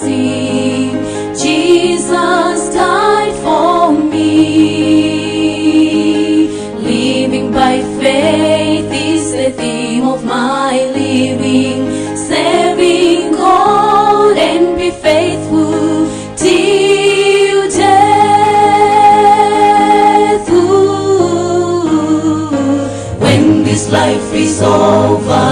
sing, Jesus died for me. Living by faith is the theme of my living, serving God and be faithful till death. When this life is over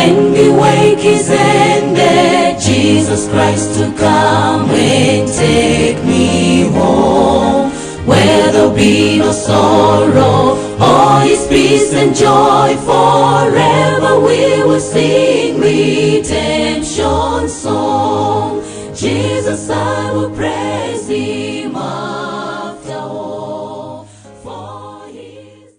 and the wake is ended, Jesus Christ to come and take me home, where there'll be no sorrow, all His peace and joy. Forever we will sing redemption song. Jesus, I will praise Him after all, for His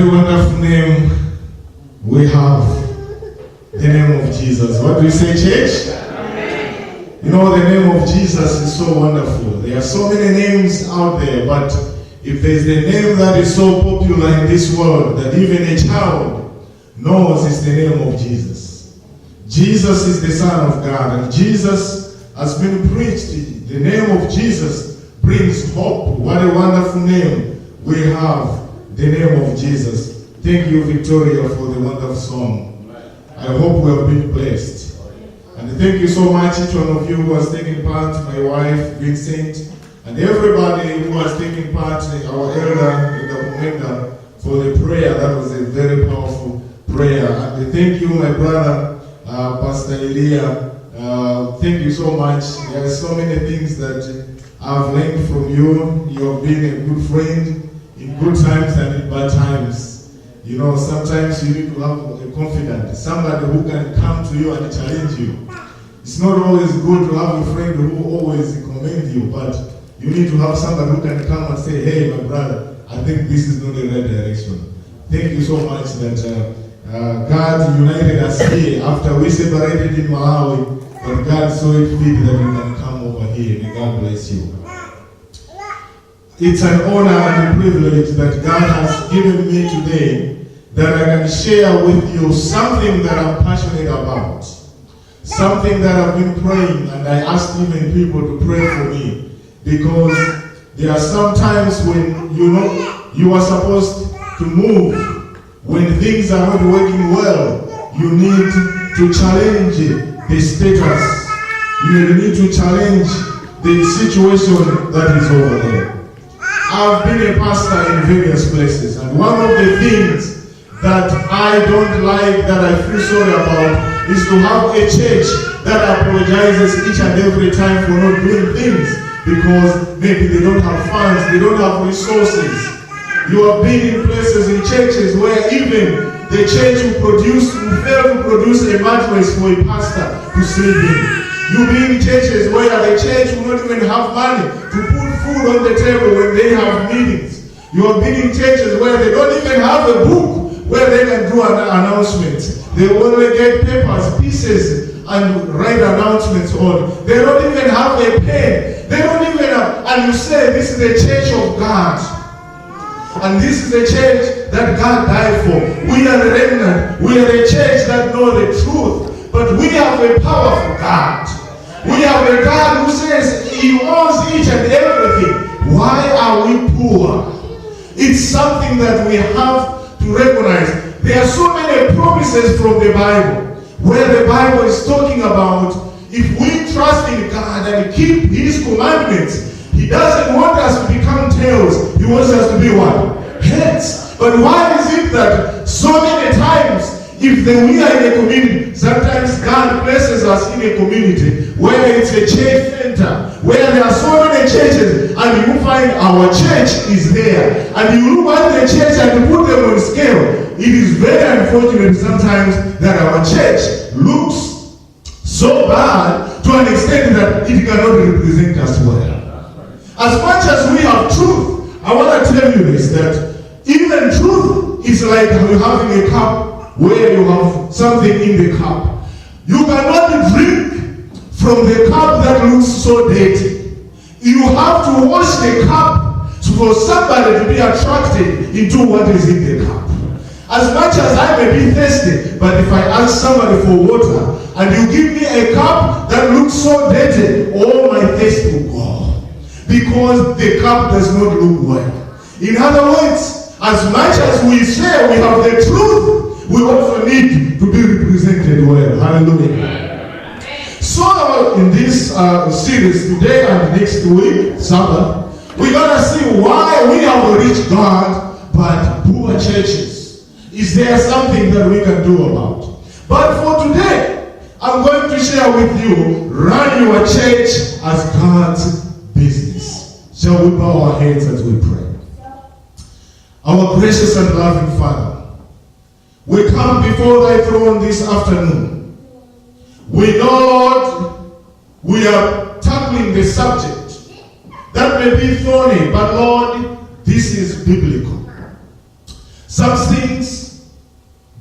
very wonderful name we have, the name of Jesus. What do you say, church? Amen. You know, the name of Jesus is so wonderful. There are so many names out there, but if there's a name that is so popular in this world that even a child knows, it's the name of Jesus. Jesus is the Son of God, and Jesus has been preached. The name of Jesus brings hope. What a wonderful name we have, the name of Jesus. Thank you, Victoria, for the wonderful song. I hope we have been blessed. And thank you so much, each one of you who has taken part, my wife, Vincent, and everybody who has taken part, our elder in the Kumenda, for the prayer. That was a very powerful prayer. And thank you, my brother, Pastor Elia. Thank you so much. There are so many things that I've learned from you. You have been a good friend in good times and in bad times. You know, sometimes you need to have a confidant, somebody who can come to you and challenge you. It's not always good to have a friend who always commend you, but you need to have somebody who can come and say, hey, my brother, I think this is not the right direction. Thank you so much that God united us here after we separated in Malawi, but God saw it fit that you can come over here. May God bless you. It's an honor and a privilege that God has given me today that I can share with you something that I'm passionate about. Something that I've been praying, and I asked even people to pray for me, because there are some times when you are supposed to move. When things are not working well, you need to challenge the status. You need to challenge the situation that is over there. I've been a pastor in various places, and one of the things that I don't like, that I feel sorry about, is to have a church that apologizes each and every time for not doing things because maybe they don't have funds, they don't have resources. You have been in places, in churches, where even the church will fail to produce a mattress for a pastor to sleep in. You've been in churches where the church will not even have money to put food on the table when they have meetings. You have been in churches where they don't even have a book where they can do an announcement. They only get papers, pieces, and write announcements on. They don't even have a pen. They don't even have, and you say this is the church of God. And this is the church that God died for. We are the remnant. We are the church that know the truth. But we have a powerful God. We have a God who says He owns each and everything. Why are we poor? It's something that we have to recognize. There are so many promises from the Bible, where the Bible is talking about if we trust in God and keep His commandments, He doesn't want us to become tails. He wants us to be what? Heads. But why is it that so many times, if we are in a community, sometimes God places us in a community where it's a church center, where there are so many churches, and you find our church is there, and you look at the church and you put them on scale. It is very unfortunate sometimes that our church looks so bad to an extent that it cannot represent us well. As much as we have truth, I want to tell you this, that even truth is like you having a cup where you have something in the cup. You cannot drink from the cup that looks so dirty. You have to wash the cup for somebody to be attracted into what is in the cup. As much as I may be thirsty, but if I ask somebody for water and you give me a cup that looks so dirty, all my thirst will go, because the cup does not look well. In other words, as much as we say we have the truth, we also need to be represented well. Hallelujah. So in this series today and next week, Sabbath, we're going to see why we have a rich God but poor churches. Is there something that we can do about? But for today, I'm going to share with you, run your church as God's business. Shall we bow our heads as we pray? Our gracious and loving Father, we come before thy throne this afternoon. We know, Lord, we are tackling the subject that may be thorny, but Lord, this is biblical. some things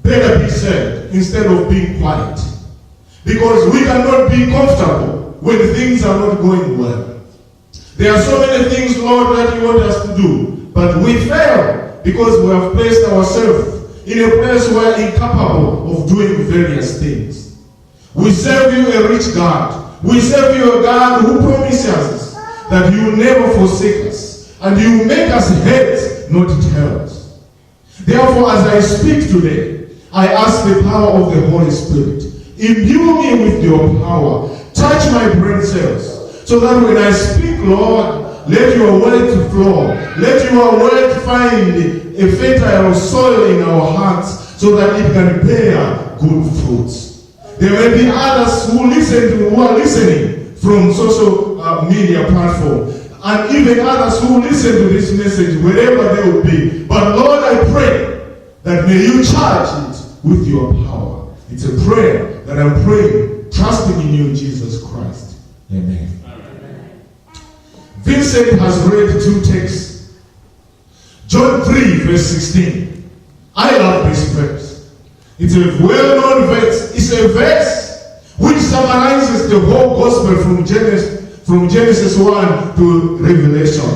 better be said instead of being quiet. Because we cannot be comfortable when things are not going well. There are so many things, Lord, that you want us to do, but we fail because we have placed ourselves in a place where we're incapable of doing various things. We serve you a rich God. We serve you a God who promises us that you will never forsake us and you will make us heads, not tails. Therefore, as I speak today, I ask the power of the Holy Spirit. Imbue me with your power. Touch my brain cells so that when I speak, Lord, let your word flow. Let your word find a fertile soil in our hearts so that it can bear good fruits. There may be others who are listening from social media platform, and even others who listen to this message wherever they will be. But Lord, I pray that may you charge it with your power. It's a prayer that I'm praying, trusting in you, Jesus Christ. Amen. Vincent has read two texts. John 3, verse 16. I love this verse. It's a well-known verse. It's a verse which summarizes the whole gospel from Genesis 1 to Revelation.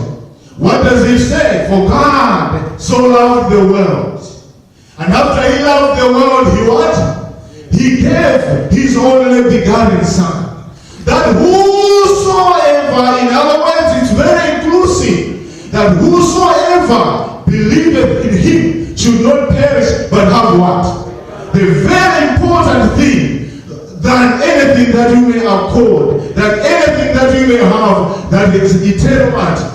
What does it say? For God so loved the world. And after he loved the world, he what? He gave his only begotten Son. That whosoever, in other words, it's very inclusive, that whosoever believeth in him should not perish but have what? The very important thing than anything that you may accord, that anything that you may have, that is eternal life.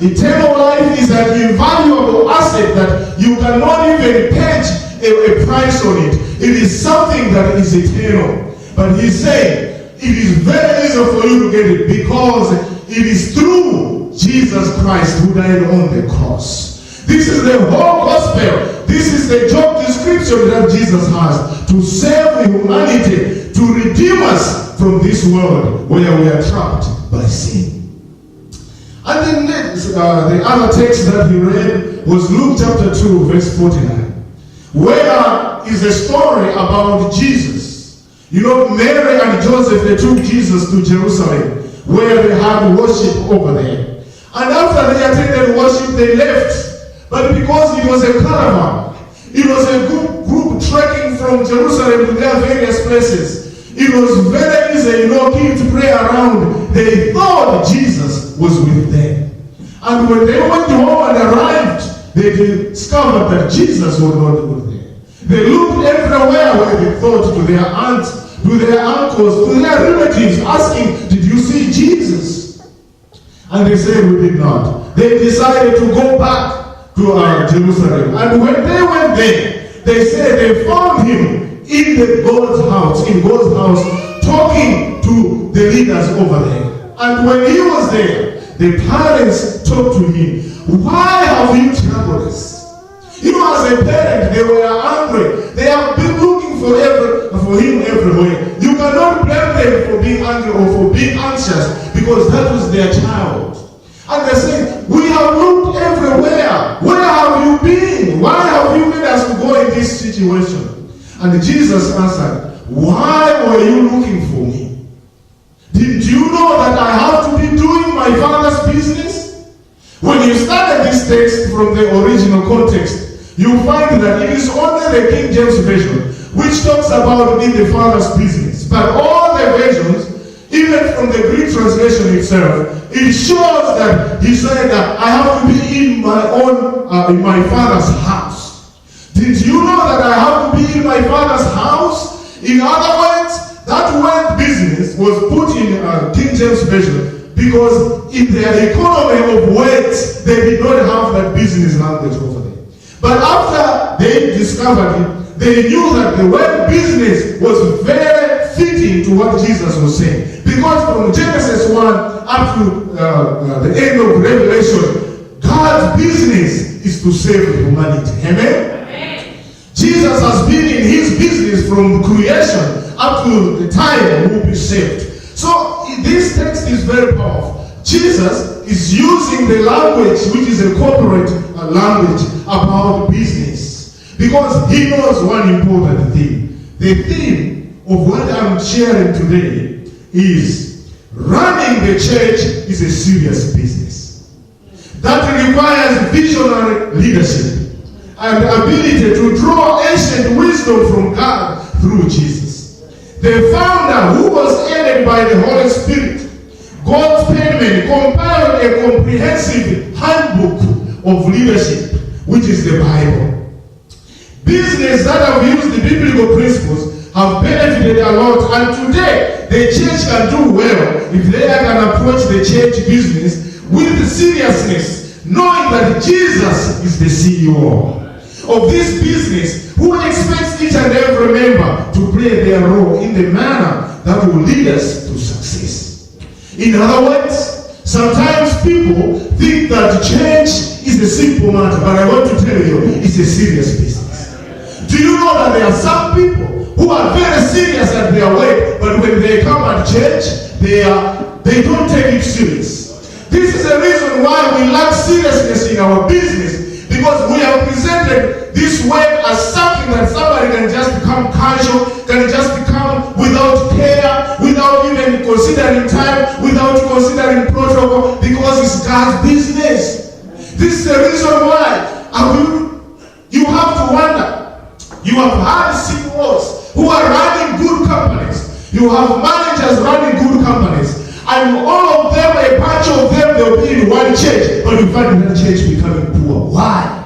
Eternal life is an invaluable asset that you cannot even pay a price on it. It is something that is eternal. But he's saying it is very easy for you to get it because it is through Jesus Christ who died on the cross. This is the whole gospel. This is the job description that Jesus has, to save humanity, to redeem us from this world where we are trapped by sin. And then next, the other text that he read was Luke chapter 2, verse 49. Where is a story about Jesus. You know, Mary and Joseph, they took Jesus to Jerusalem, where they had worship over there. And after they attended worship, they left. But because it was a caravan, it was a good group trekking from Jerusalem to their various places. It was very easy, kids pray around. They thought Jesus was with them. And when they went home and arrived, they discovered that Jesus was not with them. They looked everywhere where they thought, to their aunts, to their uncles, to their relatives, asking, did you see Jesus? And they said, we did not. They decided to go back to Jerusalem. And when they went there, they said they found him in God's house, talking to the leaders over there. And when he was there, the parents talked to him. Why have you troubled us? As a parent, they were angry. They have been looking for him everywhere. You cannot blame them for being angry or for being anxious, because that was their child. And they say, we have looked everywhere. Where have you been? Why have you made us to go in this situation? And Jesus answered, why were you looking for me? Did you know that I have to be doing my Father's business? When you study this text from the original context, you find that it is only the King James Version which talks about in the Father's business. But all the versions, even from the Greek translation itself, it shows that he said that I have to be in my Father's house. Did you know that I have to be in my Father's house? In other words, that word business was put in King James Version because in their economy of words, they did not have that business language over there. But after they discovered it, they knew that the word business was very fitting to what Jesus was saying. Because from Genesis 1 up to the end of Revelation, God's business is to save humanity. Amen? Amen? Jesus has been in his business from creation up to the time we will be saved. So this text is very powerful. Jesus is using the language which is a corporate language about business. Because he knows one important thing. The theme of what I'm sharing today is running the church is a serious business that requires visionary leadership and ability to draw ancient wisdom from God through Jesus. The founder, who was aided by the Holy Spirit, God's penman, compiled a comprehensive handbook of leadership, which is the Bible. Business that have used the biblical principles have benefited a lot, and today the church can do well if they can approach the church business with seriousness, knowing that Jesus is the CEO of this business, who expects each and every member to play their role in the manner that will lead us to success. In other words, sometimes people think that church is a simple matter, but I want to tell you, it's a serious business. Do you know that there are some people who are very serious at their work, but when they come at church, they don't take it serious. This is the reason why we lack seriousness in our business, because we have presented this work as something that somebody can just become casual, can just become without care, without even considering time, without considering protocol, because it's God's business. This is the reason why you have to wonder. You have had CEOs who are running good companies. You have managers running good companies. And all of them, a bunch of them, they'll be in one church, but you find that church becoming poor. Why?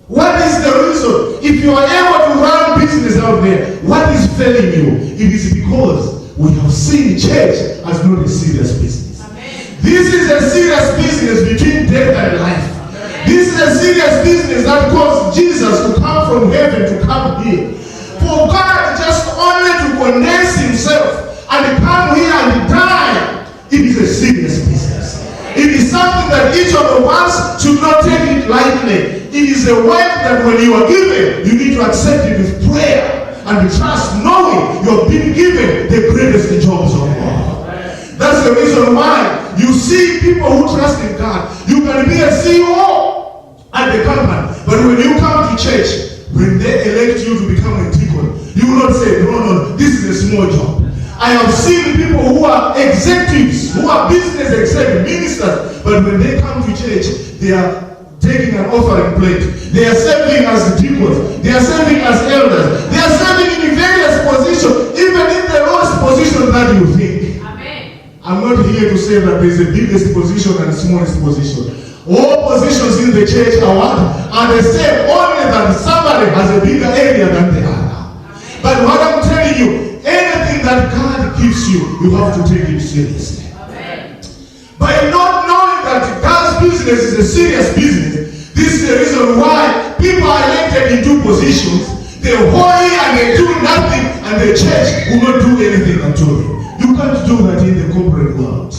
What is the reason? If you are able to run business out there, what is failing you? It is because we have seen church as not a serious business. Amen. This is a serious business between death and life. Amen. This is a serious business that caused Jesus to come from heaven to come here. For God just only to condense himself and come here and die, it is a serious business. It is something that each of us should not take it lightly. It is a work that when you are given, you need to accept it with prayer and trust, knowing you have been given the greatest jobs of all. That's the reason why you see people who trust in God. You can be a CEO at the company, but when you come to church, when they elect you to become a deacon, you will not say, no, this is a small job. I have seen people who are executives, who are business executive ministers, but when they come to church, they are taking an offering plate. They are serving as deacons. They are serving as elders. They are serving in various positions, even in the lowest position that you think. Amen. I'm not here to say that there is a biggest position and smallest position. All positions in the church are the same, only that somebody has a bigger area than the other. Amen. But what I'm telling you, anything that God gives you, you have to take it seriously. Amen. By not knowing that God's business is a serious business, this is the reason why people are elected into positions, they're holy and they do nothing, and the church will not do anything at all. You can't do that in the corporate world.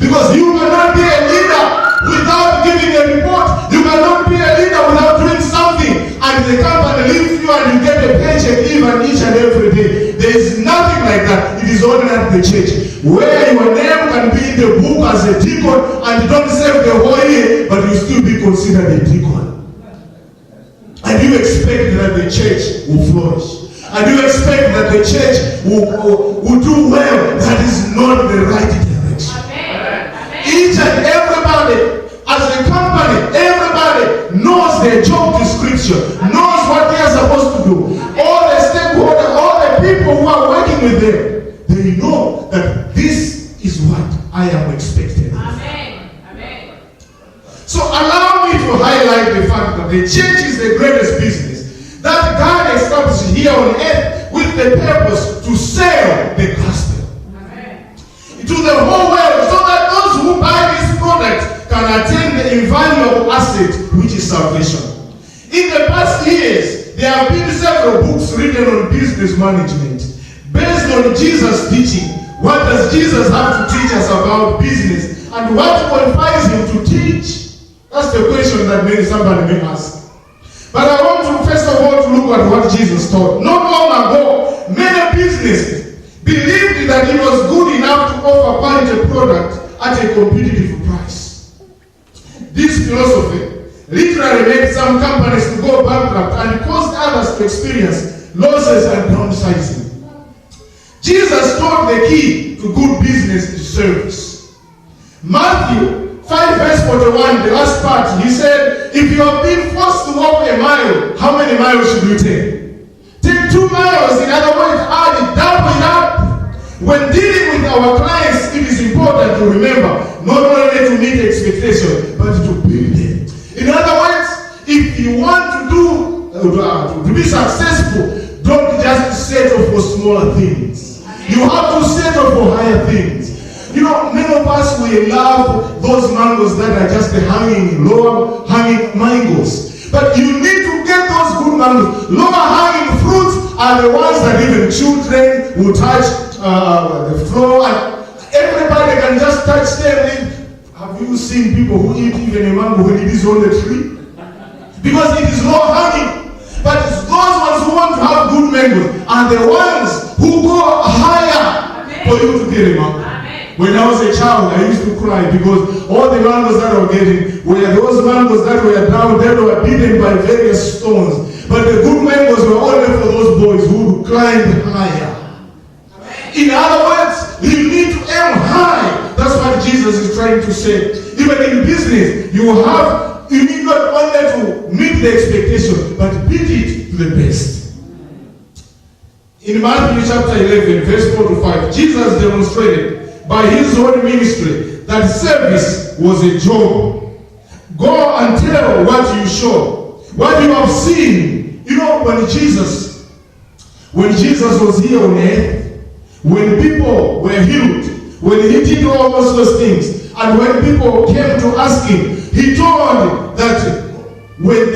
Because you cannot be a leader without giving a report. You cannot be a leader without doing something. And the company leaves you and you get a paycheck even each and every day. There is nothing like that. It is only at the church, where your name can be in the book as a deacon and you don't serve the whole year, but you still be considered a deacon. And you expect that the church will flourish. And you expect that the church will do well. That is not the right direction. Amen. Each and everybody, as a company, everybody knows their job description, knows what they are supposed to do. All the stakeholders, all the people who are working with them, they know that this is what I am expected. Amen. Amen. So allow me to highlight the fact that the church is the greatest business that God established here on earth with the purpose to sell the gospel. Amen. To the whole world, so that those who buy this product can attain the invaluable asset, which is salvation. In the past years, there have been several books written on business management based on Jesus' teaching. What does Jesus have to teach us about business, and what qualifies him to teach? That's the question that maybe somebody may ask. But I want to first of all to look at what Jesus taught. Not long ago, many businesses believed that it was good enough to offer quality product at a competitive price. This philosophy literally made some companies to go bankrupt and caused others to experience losses and downsizing. Jesus taught the key to good business is service. Matthew 5 verse 41, the last part, he said, if you have been forced to walk a mile, how many miles should you take? Take 2 miles, in other words, add it, double it up. When dealing with our clients, it is important to remember not only to meet expectations, but to build them. In other words, if you want to be successful, don't just settle for smaller things. You have to settle for higher things. You know, many of us, we love those mangoes that are just lower hanging mangoes. But you need to get those good mangoes. Lower hanging fruits are the ones that even children will touch the floor, and everybody can just touch them. Have you seen people who eat even a mango when it is on the tree? Because it is low hanging. But it's those ones who want to have good mangoes are the ones who go higher for you to get a mango. When I was a child, I used to cry because all the mangoes that I was getting were those mangoes that were down, that were beaten by various stones. But the good mangoes were only for those boys who climbed higher. In other words, you need to aim high. That's what Jesus is trying to say. Even in business, you need not only to meet the expectation, but beat it to the best. In Matthew chapter 11, verse 4 to 5, Jesus demonstrated by his own ministry that service was a job. Go and tell what you saw, what you have seen. You know, when Jesus was here on earth, when people were healed, when he did all those things, and when people came to ask him, he told that when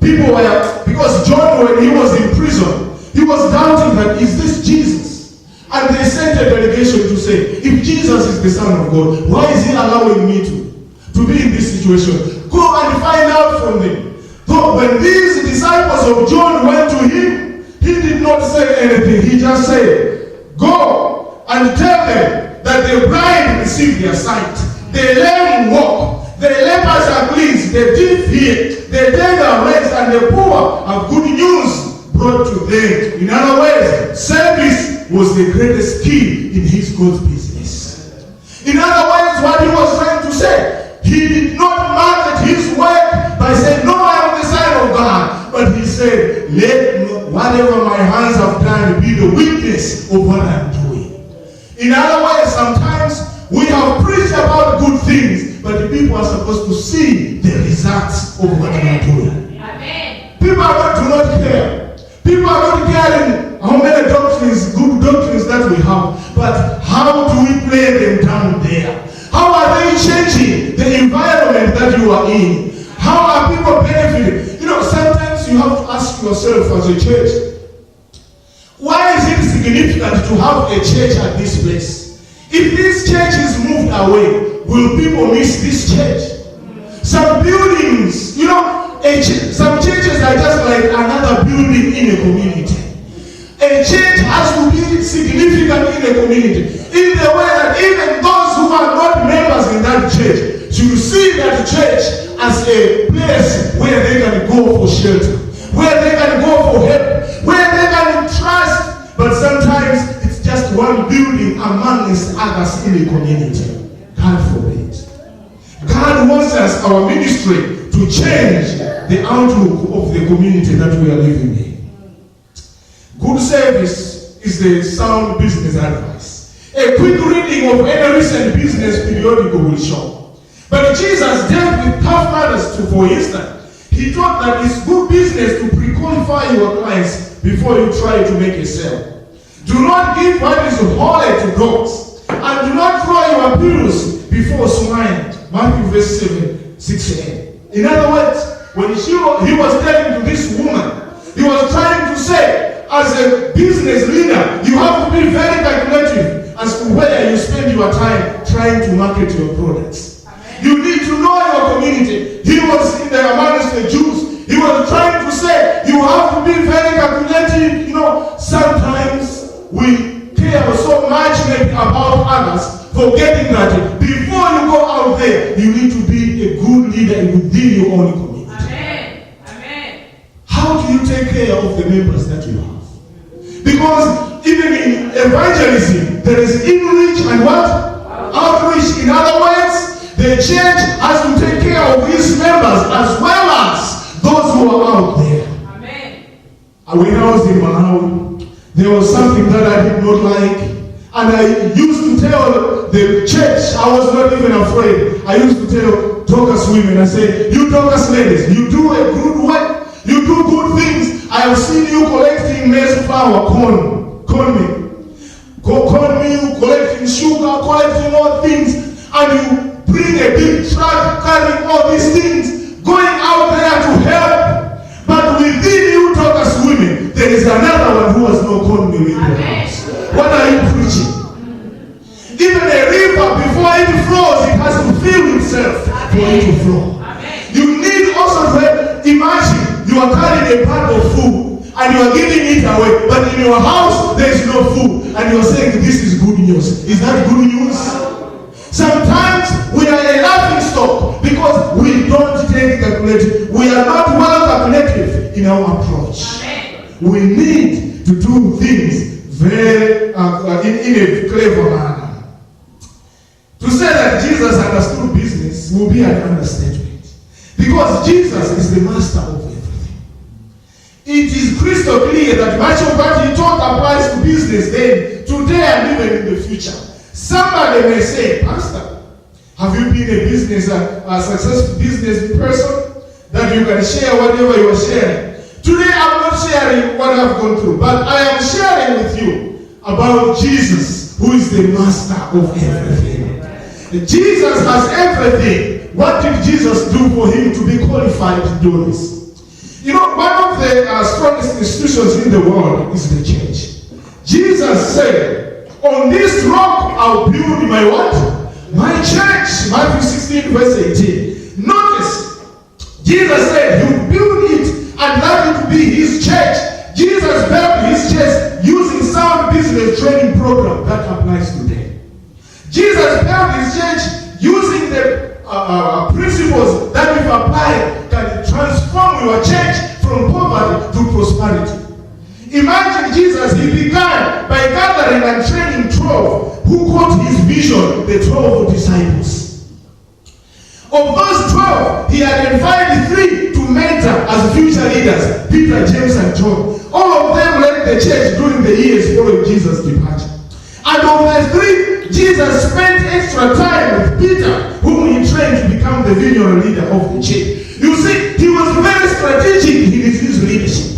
people were, because John, when he was in prison, he was doubting that, is this Jesus? And they sent a delegation to say, if Jesus is the Son of God, why is he allowing me to be in this situation? Go and find out from them. So when these disciples of John went to him, he did not say anything. He just said, go and tell them that the blind receive their sight, the lame walk, the lepers are cleansed, the deaf hear, the dead are raised, and the poor have good news brought to them. In other words, service was the greatest key in his God's business. In other words, what he was trying to say, he did not market his work by saying, no, I am the Son of God. But he said, let whatever my hands have done be the witness of what I'm doing. In other words, sometimes we have preached about good things, but the people are supposed to see the results of what we are doing. Amen. People do not care. People are not caring how many doctrines, good doctrines that we have, but how do we play them down there? How are they changing the environment that you are in? How are people benefiting? You know, sometimes you have to ask yourself as a church, why is it significant to have a church at this place? If this church is moved away, will people miss this church? Some buildings, you know, some churches are just like another building in a community. A church has to be significant in a community, in the way that even those who are not members in that church should see that church as a place where they can go for shelter, where they can go for help, where they can trust. But sometimes it's just one building amongst others in a community. God forbid. God wants us, our ministry, to change the outlook of the community that we are living in. Good service is the sound business advice. A quick reading of any recent business periodical will show. But Jesus dealt with tough matters too. For instance, he taught that it's good business to pre-qualify your clients before you try to make a sale. Do not give what is holy to dogs, and do not throw your pillows before swine. Matthew verse 7, 6-8. In other words, when he was telling to this woman, he was trying to say, as a business leader, you have to be very calculative as to where you spend your time trying to market your products. Amen. You need to know your community. He was in the amongst the Jews. He was trying to say, you have to be very calculative. You know, sometimes we care so much maybe about others, forgetting that before you go out there, you need to be a good leader within your own community. Amen. Amen. How do you take care of the members that you have? Because even in evangelism, there is in-reach and what? Outreach. In other words, the church has to take care of its members as well as those who are out there. Amen. When I was in Malawi, there was something that I did not like. And I used to tell the church, I was not even afraid. I used to tell Dorcas women, I say, you Dorcas ladies, you do a good work. You do good things. I have seen you collecting maize flour, corn meal, you collecting sugar, collecting all things, and you bring a big truck carrying all these things, going out there to help. But within you, Dorcas women, there is another one who has no corn meal in their house. What are you preaching? Even a river, before it flows, it has to fill itself for it to flow. You need also to imagine you are carrying a bag of food and you are giving it away, but in your house there is no food, and you are saying this is good news. Is that good news? Sometimes we are a laughing stock because we don't take calculative. We are not well calculative in our approach. We need to do things very in a clever manner. To say that Jesus understood business will be an understatement, because Jesus is the master of everything. It is crystal clear that much of what he taught applies to business then, today, and even in the future. Somebody may say, Pastor, have you been a successful business person that you can share whatever you are sharing? Today I'm not sharing what I've gone through, but I am sharing with you about Jesus, who is the master of everything. Jesus has everything. What did Jesus do for him to be qualified to do this? You know, one of the strongest institutions in the world is the church. Jesus said, on this rock I'll build my what? My church. Matthew 16 verse 18. Notice, Jesus said he would build it and that it would be his church. Jesus built his church using sound business training program that applies today. Jesus built his church using the principles that if applied can transform your church from poverty to prosperity. Imagine Jesus, he began by gathering and training 12 who caught his vision, the 12 disciples. Of those 12, he identified 3 to mentor as future leaders, Peter, James, and John. All of them led the church during the years following Jesus' departure. And of the 3, Jesus spent extra time with Peter, whom he trained to become the vineyard leader of the church. You see, he was very strategic in his leadership.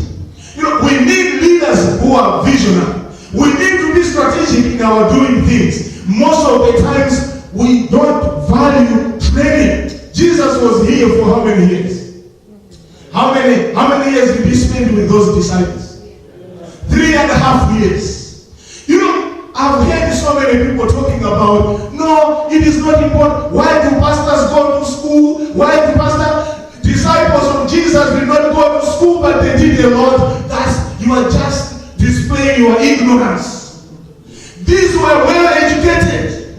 You know, we need leaders who are visionary. We need to be strategic in our doing things. Most of the times, we don't value training. Jesus was here for how many years? How many years did he spend with those disciples? 3.5 years. You know, I've heard so many people talking about, no, it is not important. Why do pastors go to school? Why do disciples of Jesus did not go to school, but they did a lot? You are just displaying your ignorance. These were well educated.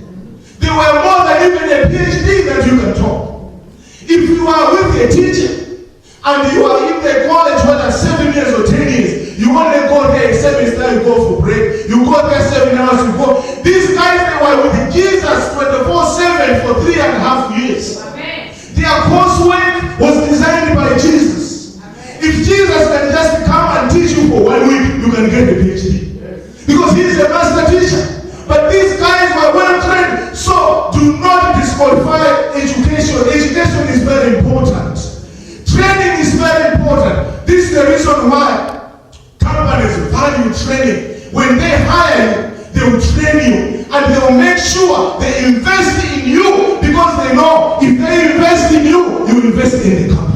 They were more than even a PhD that you can talk. If you are with a teacher and you are in the college, whether 7 years or 10 years, you only go there a semester, you go for break, you go there 7 hours, you go. These guys, they were with Jesus 24/7 for 3.5 years. Amen. Their coursework was designed by Jesus. If Jesus can just come and teach you for 1 week, you can get a PhD. Because he is a master teacher. But these guys were well trained. So do not disqualify education. Education is very important. Training is very important. This is the reason why companies value training. When they hire you, they will train you. And they will make sure they invest in you. Because they know if they invest in you, you invest in the company.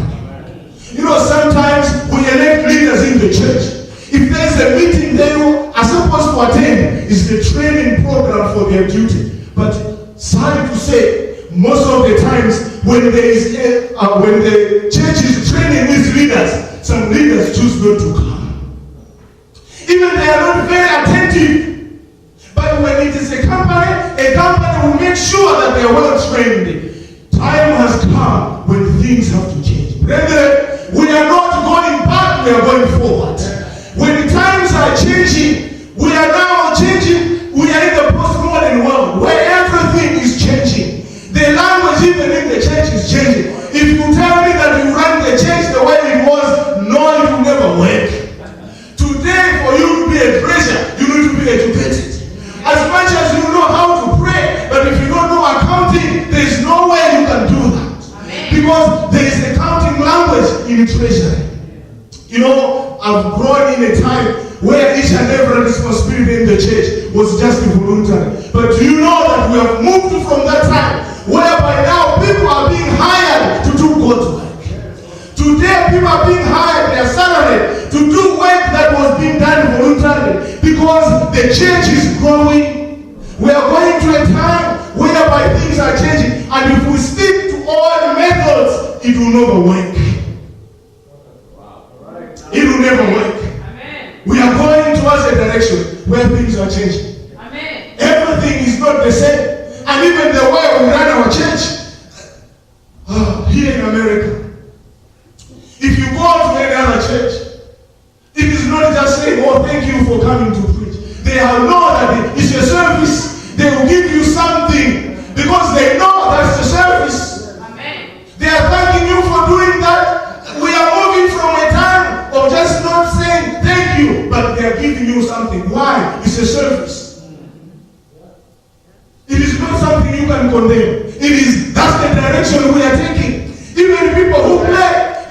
You know, sometimes we elect leaders in the church. If there's a meeting they are supposed to attend, it's the training program for their duty. But sorry to say, most of the times when when the church is training these leaders, some leaders choose not to come. Even they are not very attentive. But when it is a company will make sure that they are well trained. Time has come when things have to change. Brethren, we are not going back, we are going forward. When the times are changing, we are now changing. We are in the postmodern world where everything is changing. The language even in the church is changing. If you tell me that you run the church the way it was, no, it will never work. Today, for you to be a treasure, you need to be educated. As much as you know how to pray, but if you don't know accounting, there is no way you can do that. Because there is accounting language in treasury. You know, I've grown in a time where each and every responsibility in the church was just voluntary. But do you know that we have moved from that time whereby now people are being hired to do God's work. Today people are being hired, they are salaried to do work that was being done voluntarily because the church is growing. We are going to a time whereby things are changing, and if we stick to all the methods, it will never work. It will never work. Amen. We are going towards a direction where things are changing. Amen. Everything is not the same. And even the way we run our church, here in America, if you go to any other church, it is not just saying, oh, thank you for coming to preach. They know that it's a service. They will give you something because they know that's the service. Amen. They are thanking you for doing that. We are moving from a time of just not saying thank you, but they are giving you something. Why? It's a service. It is not something you can condemn. That's the direction we are taking. Even people who play,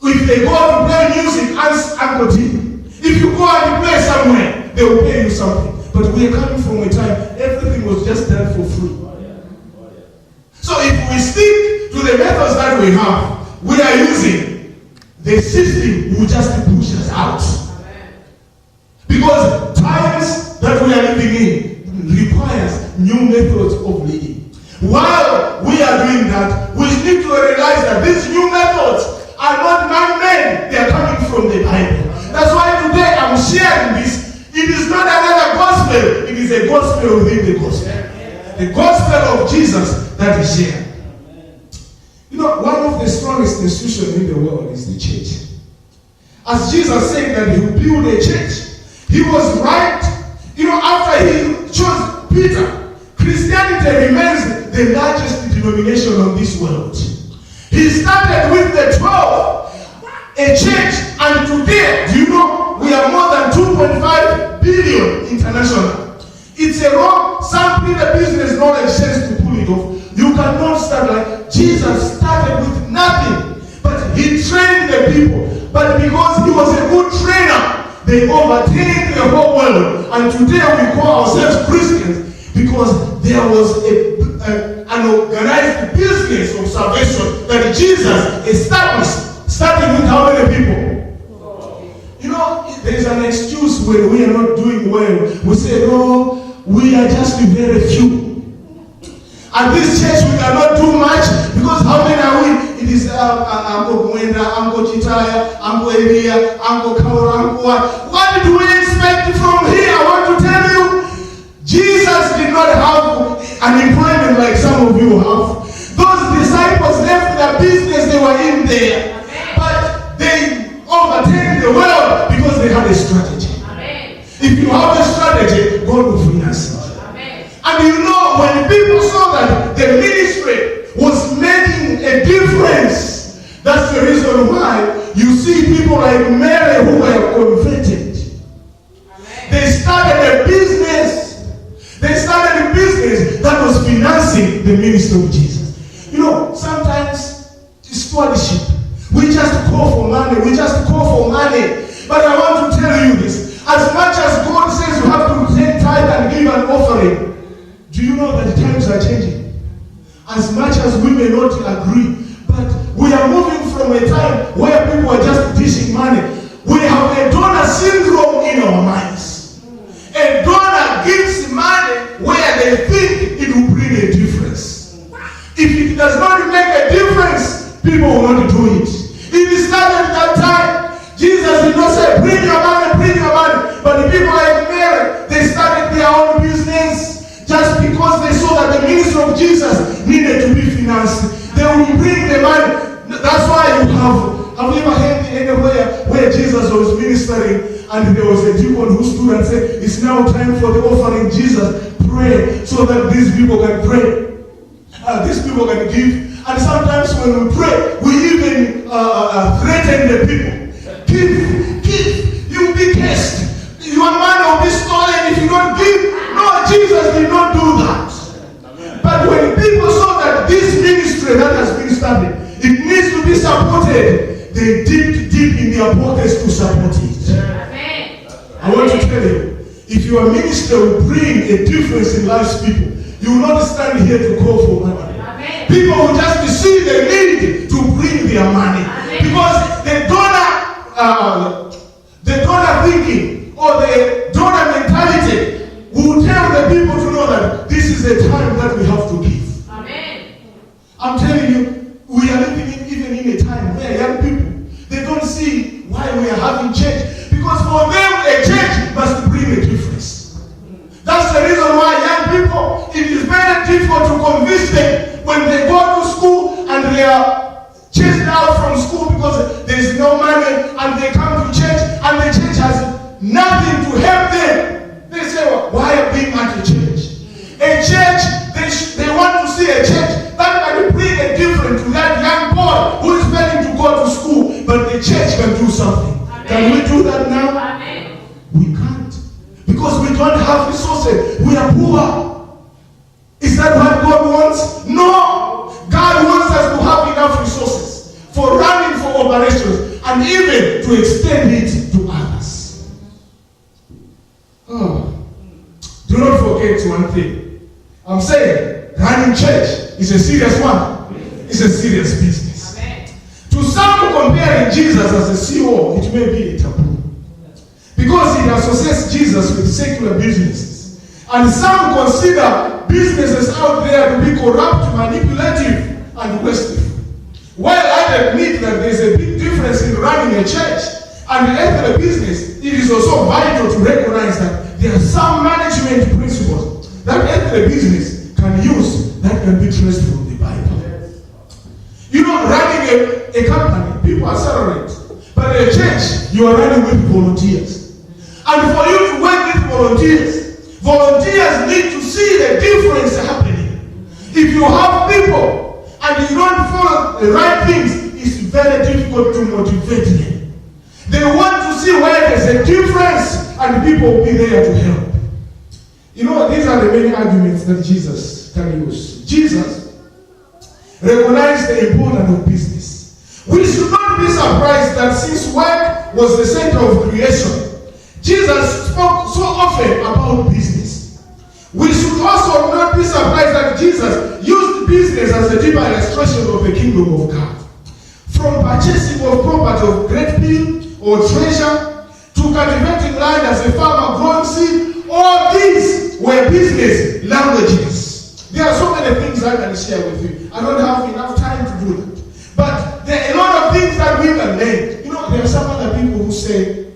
if they go to play music, ask Uncle T. If you go and play somewhere, they will pay you something. But we are coming from a time, everything was just done for free. So if we stick to the methods that we are using, the system will just push us out. Because times that we are living in requires new methods of leading. While we are doing that, we need to realize that these new methods are not man-made. They are coming from the Bible. That's why today I'm sharing this. It is not another gospel. It is a gospel within the gospel. The gospel of Jesus that is shared. You know, one of the strongest institutions in the world is the church. As Jesus said that he would build a church, he was right. You know, after he chose Peter, Christianity remains the largest denomination on this world. He started with the 12, a church, and today, do you know, we are more than 2.5 billion international. It's a wrong, some people business knowledge says to pull it off. You cannot start like Jesus started with nothing, but he trained the people. But because he was a good trainer, they overtaken the whole world. And today we call ourselves Christians because there was an organized business of salvation that Jesus established, starting with how many people? You know, there is an excuse when we are not doing well. We say, no, we are just very few. At this church we cannot do much because how many are we? It is Uncle Gwenda, Uncle Chitaya, Uncle Elia, Uncle Kaura, Uncle what? What do we expect from here? I want to tell you, Jesus did not have an employment like some of you have. Those disciples left their business, they were in there. But they overtake the world because they had a strategy. If you have a strategy, God will finance it. And you know, when people saw that the ministry was making a difference, that's the reason why you see people like Mary who were converted. They started a business. They started a business that was financing the ministry of Jesus. You know, sometimes it's stewardship. We just call for money. But I want to tell you this. As much as God says you have to take tithe and give an offering, do you know that times are changing? As much as we may not agree, but we are moving from a time where people are just dishing money. We have a donor syndrome in our minds. A donor gives money where they think it will bring a difference. If it does not make a difference, people will not do it. It started at that time. Jesus did not say, bring your money. But the people like Mary, they started their own business. Just because they saw that the ministry of of Jesus needed to be financed. They will bring the money. That's why you have you ever heard anywhere where Jesus was ministering and there was a deacon who stood and said, it's now time for the offering. Jesus, pray so that these people can pray. These people can give. And sometimes when we pray, we even threaten the people. Give, you'll be cursed. Your money will be stolen if you don't give. No, Jesus did not do that. But when people saw that this ministry that has been started, it needs to be supported, they dipped deep in their pockets to support it. Amen. I want to tell you, if your ministry will bring a difference in life's people, you will not stand here to call for money. Amen. People will just see the need to bring their money. Amen. Because the donor thinking or the donor mentality will tell the people to know that this is the time that we have to give. Amen. I'm telling you, we are living even in a time where young people, they don't see why we are having church. Because for them, a church must bring a difference. That's the reason why young people, it is very difficult to convince them when they go to school and they are chased out from school because there is no money and they come to church and the church has nothing to help them. They say, well, why are being at a church? A church, they want to see a church that can bring a difference to that young boy who is planning to go to school, but the church can do something. Amen. Can we do that now? Amen. We can't. Because we don't have resources. We are poor. Is that what God wants? No. God wants us to have enough resources for running for operations and even to extend it to others. Oh. Do not forget one thing. I'm saying running church is a serious one. It's a serious business. Amen. To some comparing Jesus as a CEO, it may be a taboo. Because he associates Jesus with secular businesses. And some consider businesses out there to be corrupt, manipulative, and wasteful. While I admit that there is a big difference in running a church and a business, it is also vital to recognize that there are some management principles that every business can use that can be traced from the Bible. You know, running a company, people are salaried. But a church, you are running with volunteers. And for you to work with volunteers need to see the difference happening. If you have people and you don't follow the right things, it's very difficult to motivate them. They want to see where there's a difference and people will be there to help. You know, these are the many arguments that Jesus can use. Jesus recognized the importance of business. We should not be surprised that since work was the center of creation, Jesus spoke so often about business. We should also not be surprised that Jesus used business as a deeper illustration of the kingdom of God. From purchasing of property of great field or treasure to cultivating land as a farmer growing seed, all these were business languages. There are so many things I can share with you. I don't have enough time to do that. But there are a lot of things that we can learn. You know, there are some other people who say,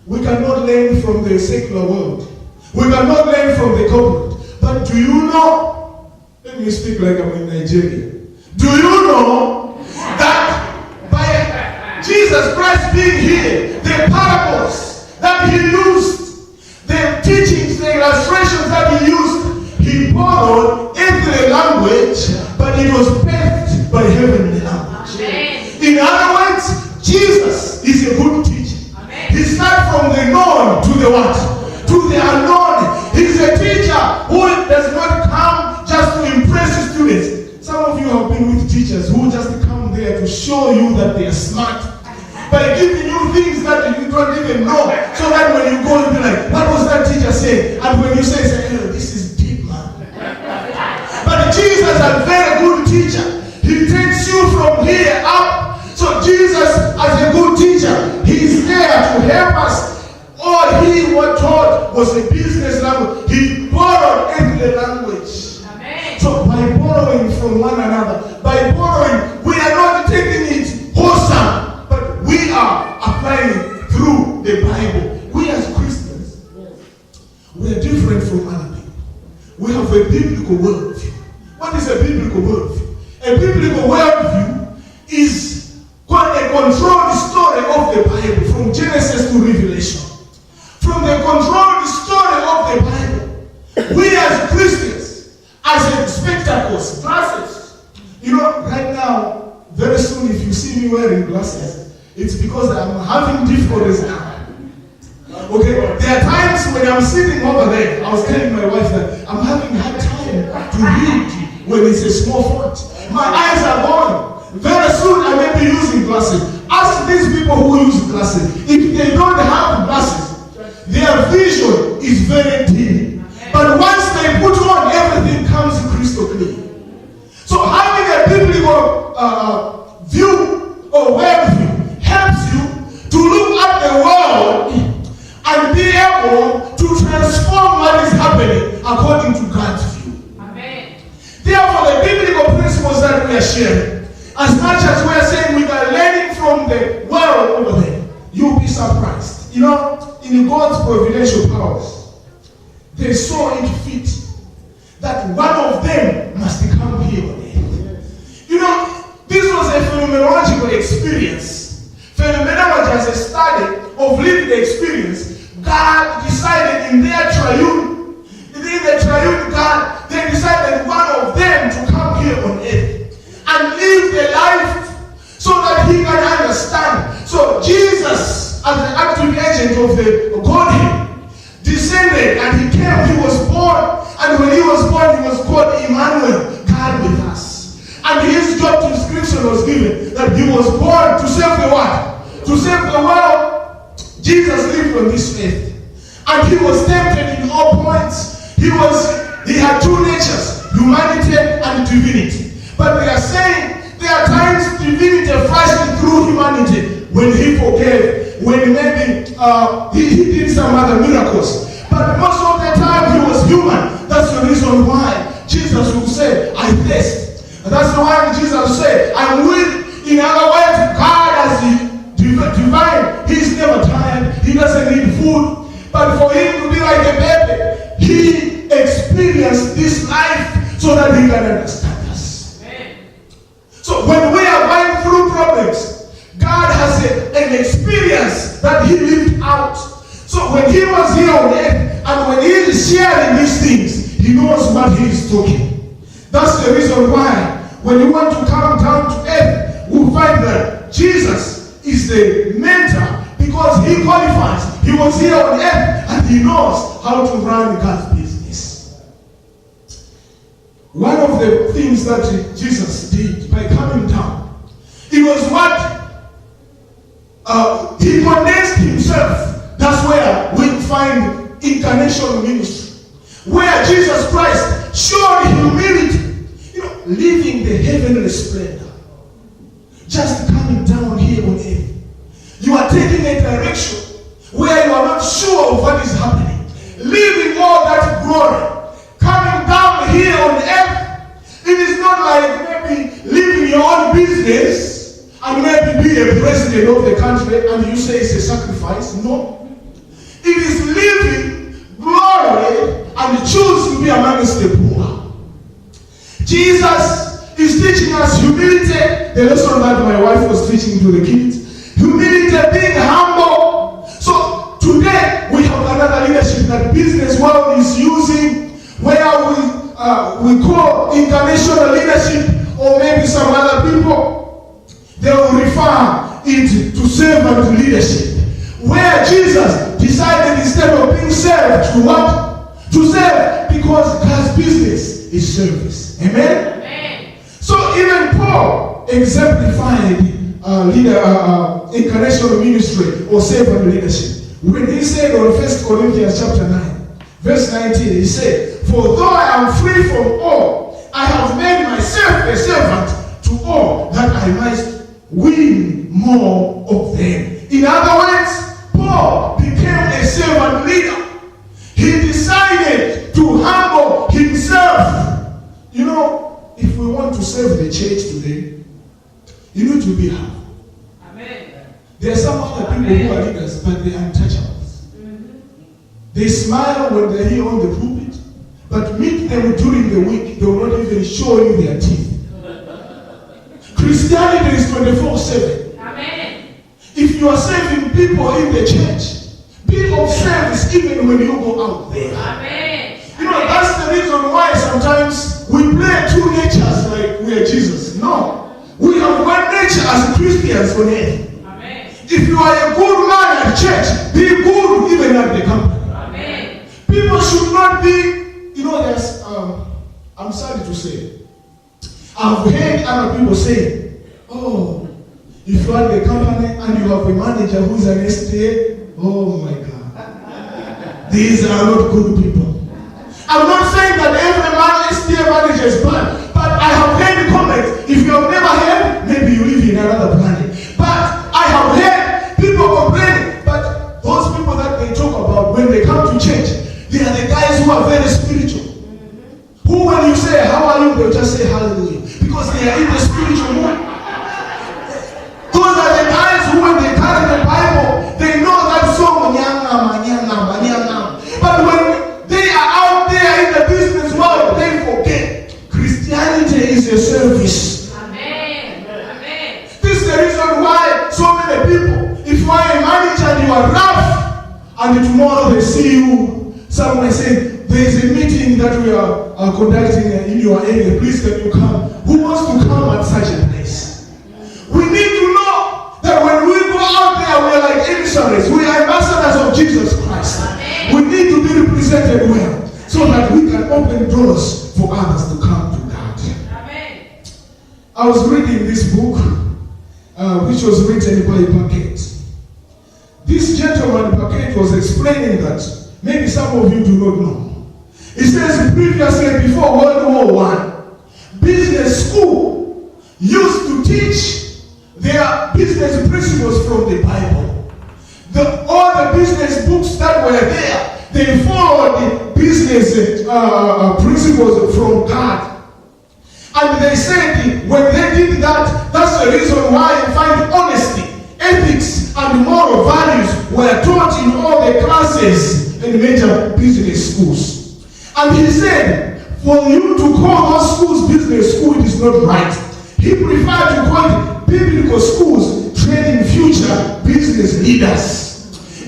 we cannot learn from the secular world. We cannot learn from the corporate. But do you know, let me speak like I'm in Nigeria. Do you know that by Jesus Christ being here, the parables that he used, the teachings, the illustrations that he used, he borrowed earthly language, but it was birthed by heavenly language. Amen. In other words, Jesus is a good teacher. Amen. He starts from the known to the what? To the unknown. He's a teacher who does not come just to impress students. Some of you have been with teachers who just come there to show you that they are smart by giving you things that you don't even know, so that when you go, you'll be like, what was that teacher saying? And when you say, oh, this is deep, man. But Jesus is a very good teacher. He takes you from here up. So Jesus, as a good teacher, he's there to help us. All he was taught was a business language. He borrowed every language. Amen. So by borrowing from one another, by borrowing, we are not taking it wholesome, but we are applying it through the Bible. We as Christians, we are different from other people. We have a biblical worldview. if you see me wearing glasses, it's because I'm having difficulties now. Okay, there are times when I'm sitting over there, I was telling my wife that I'm having a hard time to read when it's a small font. My eyes are going. Very soon I may be using glasses. Ask these people who use glasses. If they don't have glasses, their vision is very dim. But once they put on, everything comes crystal clear. So having a biblical view or worldview helps you to look at the world and be able to transform what is happening according to God's view. Amen. Therefore, the biblical principles that we are sharing, as much as we are saying we are learning from the world over there, you'll be surprised. You know, in God's providential powers, they saw it fit that one of them must come here on earth. You know, this was a phenomenological experience. Phenomenology as a study of lived experience. God decided in their triune God, they decided one of them to come here on earth and live the life so that he can understand. So Jesus, as the active agent of the Godhead, descended and he came, he was born, and when he was born, he was called Emmanuel, God with us. And his job description was given that he was born to save the world. To save the world, Jesus lived on this earth. And he was tempted in all points. He had two natures, humanity and divinity. But they are saying there are times divinity flashed through humanity when he forgave, when maybe he did some other miracles. But most of the time he was human. That's the reason why Jesus would say, I thirst. And that's why Jesus said, I'm weak. In other words, God as the divine, he's never tired. He doesn't need food. But for him to be like a baby, he experienced this life so that he can understand us. Amen. So when we are going through problems, God has an experience that he lived out. So when he was here on earth, and when he is sharing these things, he knows what he is talking. That's the reason why when you want to come down to earth, we find that Jesus is the mentor because he qualifies. He was here on earth and he knows how to run God's business. One of the things that Jesus did by coming down, it was what he condensed himself. That's where we find incarnational ministry, where Jesus Christ showed humility, living the heavenly splendor, just coming down here on earth. You are taking a direction where you are not sure of what is happening, leaving all that glory, coming down here on earth. It is not like maybe living your own business and maybe be a president of the country and you say it's a sacrifice. No. It is living glory and choose to be amongst the poor. Jesus is teaching us humility, the lesson that my wife was teaching to the kids. Humility, being humble. So today we have another leadership that business world is using, where we call international leadership, or maybe some other people, they will refer it to servant leadership. Where Jesus decided instead of being served to what? To serve, because God's business is service. Amen? Amen. So even Paul exemplified incarnational ministry or servant leadership. When he said on 1 Corinthians chapter 9, verse 19, he said, for though I am free from all, I have made myself a servant to all, that I might win more of them. In other words, Paul became a servant leader. He decided to humble himself. You know, if we want to serve the church today, you need to be humble. Amen. There are some other people who are leaders, but they are untouchables. Mm-hmm. They smile when they're here on the pulpit, but meet them during the week, they will not even show you their teeth. Christianity is 24/7. Amen. If you are serving people in the church, be of service even when you go out there. Amen. You know, that's the reason why sometimes we play two natures like we are Jesus. No. We have one nature as Christians on earth. Amen. If you are a good man at church, be good even at the company. Amen. People should not be, there's, I'm sorry to say, I've heard other people say, oh, if you are at the company and you have a manager who's an STA, oh my God, these are not good people. I'm not saying that every STA manager is bad, but I have heard comments. If you have never heard, maybe you live in another planet. But I have heard people complaining, but those people that they talk about when they come to church, they are the guys who are very spiritual. Who, when you say, how are you, they'll just say hallelujah. Because they are in the spiritual mood. Those are the guys who, when they carry the Bible, they know that song, but when they are out there in the business world, they forget Christianity is a service. Amen. Amen. This is the reason why so many people, if you are a manager and you are rough, and tomorrow they see you somewhere saying, there is a meeting that we are conducting in your area, please can you come? Who wants to come at such a place? We need to know that when we go out there, we are like emissaries. We are ambassadors of Jesus Christ. Amen. We need to be represented well so that we can open doors for others to come to God. Amen. I was reading this book, which was written by Paquette. This gentleman, Paquette, was explaining that maybe some of you do not know. He says previously, before World War I, business school used to teach their business principles from the Bible. All the business books that were there, they followed the business principles from God. And they said when they did that, that's the reason why you find honesty, ethics, and moral values were taught in all the classes in major business schools. And he said, for you to call those schools business school, it is not right. He preferred to call it biblical schools, training future business leaders.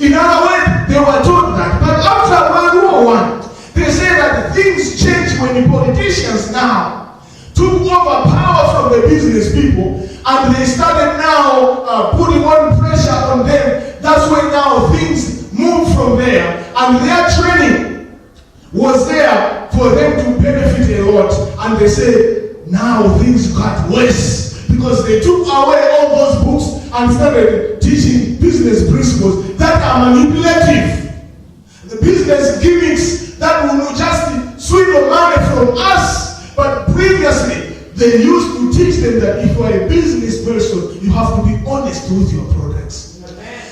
In other words, they were taught that. But after World War I, they say that things changed when the politicians now took over power from the business people, and they started now putting on pressure on them. That's why now things move from there, and their training was there for them to benefit a lot. And they say now things got worse because they took away all those books and started teaching business principles that are manipulative. The business gimmicks that will just swindle money from us. But previously, they used to teach them that if you are a business person, you have to be honest with your products.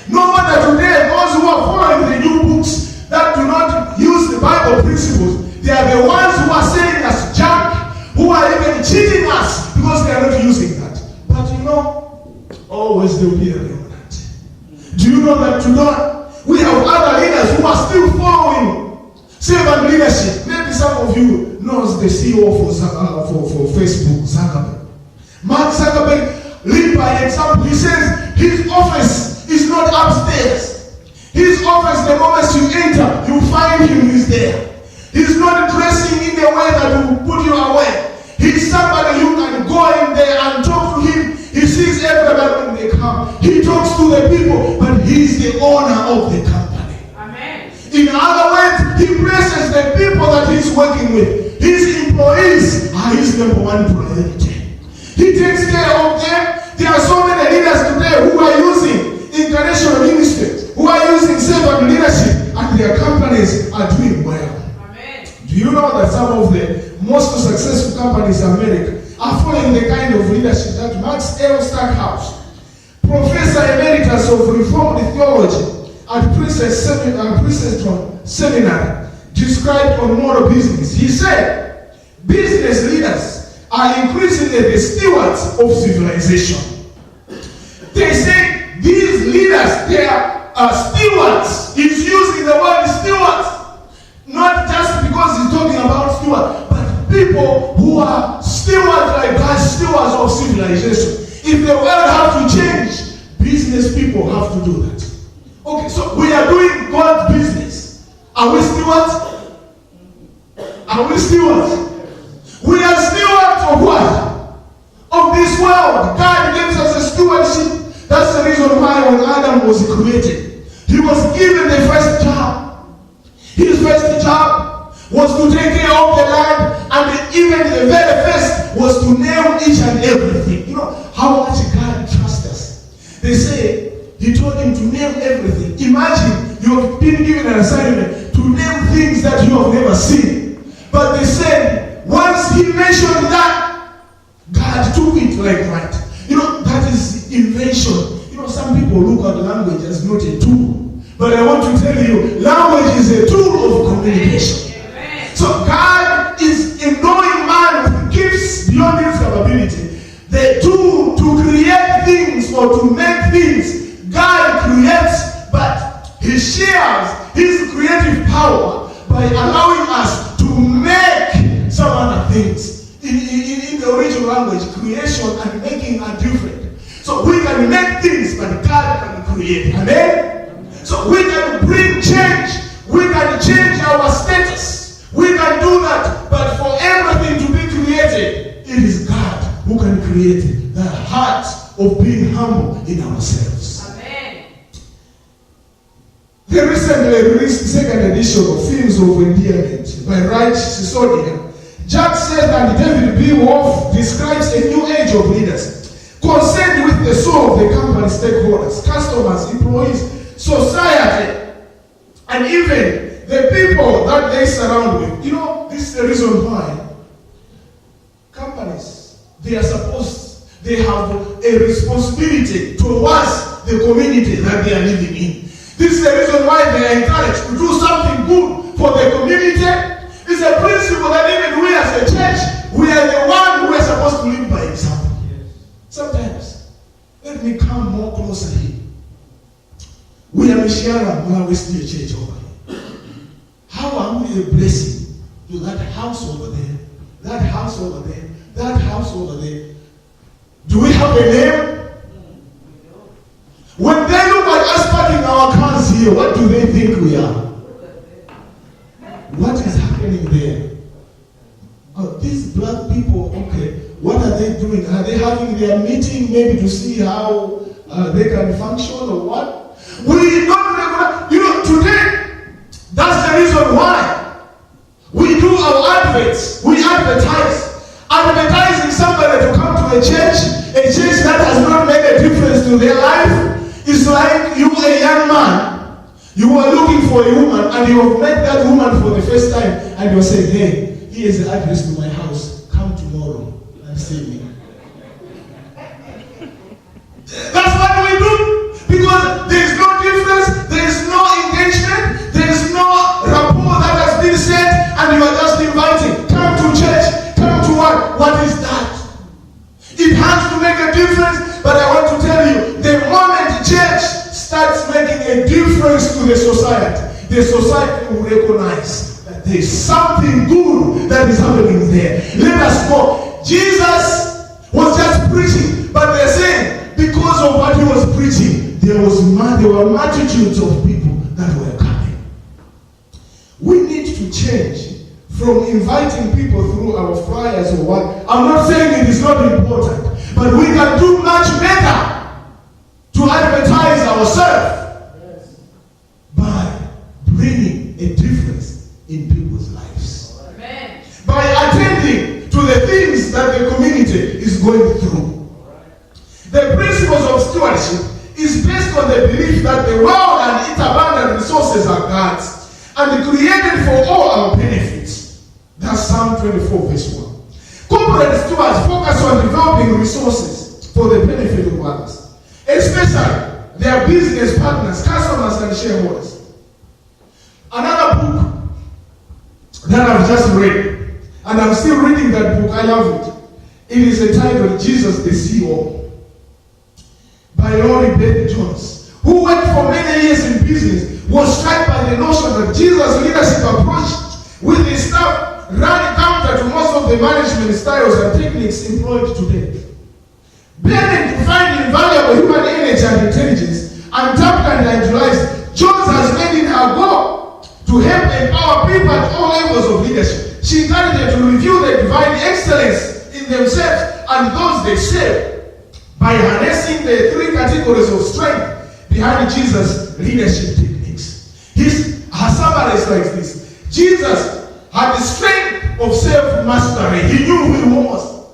No wonder today, those who are following the new books that do not use the Bible principles, they are the ones who are selling us junk, who are even cheating us because they are not using that. But always there will be a remnant. Do you know that today we have other leaders who are still following servant leadership? Maybe some of you knows the CEO for Facebook, Zuckerberg. Mark Zuckerberg lead by example. He says his office is not upstairs. His office, the moment you enter, you find him, he's there. He's not dressing in a way that will put you away. He's somebody you can go in there and talk to him. He sees everybody when they come. He talks to the people, but he's the owner of the company. Amen. In other words, he blesses the people that he's working with. His employees are his number one priority. He takes care of them. There are so many leaders today who are using international ministry, who are using servant leadership, and their companies are doing well. Amen. Do you know that some of the most successful companies in America are following the kind of leadership that Max L. Stackhouse, Professor Emeritus of Reformed Theology at Princeton Seminary, described on moral business? He said, business leaders are increasingly the stewards of civilization. They say these leaders, they are stewards. He's using the word stewards, not just because he's talking about stewards, but people who are stewards like us, stewards of civilization. If the world have to change, business people have to do that. Okay, so we are doing God's business. Are we stewards? Are we stewards? We are stewards of what? Of this world, God gives us a stewardship. That's the reason why when Adam was created, he was given the first job. His first job was to take care of the land, and even the very first was to name each and everything. You know how much God trusts us. They say he told him to name everything. Imagine you have been given an assignment to name things that you have never seen. But they said once he mentioned that, God took it like that. You know, that is invention. You know, some people look at language as not a tool. But I want to tell you, language is a tool of communication. So God is endowing man with gifts beyond his capability. The tool to create things or to make things, God creates, but he shares his creative power by allowing us to make some other things. In the original language, creation and making are different. So we can make things, but God can create. Amen? So we can bring change. We can change our status. We can do that. But for everything to be created, it is God who can create the heart of being humble in ourselves. Amen. The recently released second edition of Themes of Endearment by Reich Sisodia, Jack said that David B. Wolf describes a new age of leaders concerned with the soul of the company stakeholders, customers, employees, society, and even the people that they surround with. You know, this is the reason why companies, they have a responsibility towards the community that they are living in. This is the reason why they are encouraged to do something good for the community. It's a principle that even we as a church, we are the one who are supposed to live by example. Sometimes, let me come more closer here. We are Mishiara Mawesti Church over here. How are we a blessing to that house over there, that house over there, that house over there? Do we have a name? When they look at us parking our cars here, what do they think we are? What is happening there? Oh, these black people, okay, what are they doing? Are they having their meeting maybe to see how they can function or what? We don't recognize. You know, today, that's the reason why we do our adverts. We advertise. Advertising somebody to come to a church that has not made a difference to their life, is like you, a young man. You are looking for a woman and you have met that woman for the first time and you're saying, hey, here's the address to my house. Come tomorrow and see me. That's what we do. Because there is no difference, there is no engagement, there is no rapport that has been set, and you are just inviting. Come to church, come to what? What is that? It has to make a difference, but I want to tell you, the moment church starts making a difference to the society will recognize that there is something good that is happening there. Let us go. Jesus was just preaching, but they're saying because of what he was preaching, there were multitudes of people that were coming. We need to change from inviting people through our flyers or what. I'm not saying it is not important, but we can do much better to advertise ourselves by bringing a difference in people's lives. Amen. By attending to the things that the community is going through. The principles of stewardship is based on the belief that the world and its abundant resources are God's and created for all our benefits. That's Psalm 24 verse 1. Corporate stewards focus on developing resources for the benefit of others, especially their business partners, customers, and shareholders. Another book that I've just read, and I'm still reading that book, I love it. It is entitled Jesus the CEO by Laurie Beth Jones, who worked for many years in business, was struck by the notion that Jesus' leadership approach with his staff ran counter to most of the management styles and techniques employed today. Beginning to find invaluable human energy and intelligence, untapped and utilized, Jones has made it her goal to help empower people at all levels of leadership. She encouraged them to review the divine excellence in themselves and those they serve, by harnessing the three categories of strength behind Jesus' leadership techniques. Her summary is like this. Jesus had the strength of self-mastery. He knew who he was.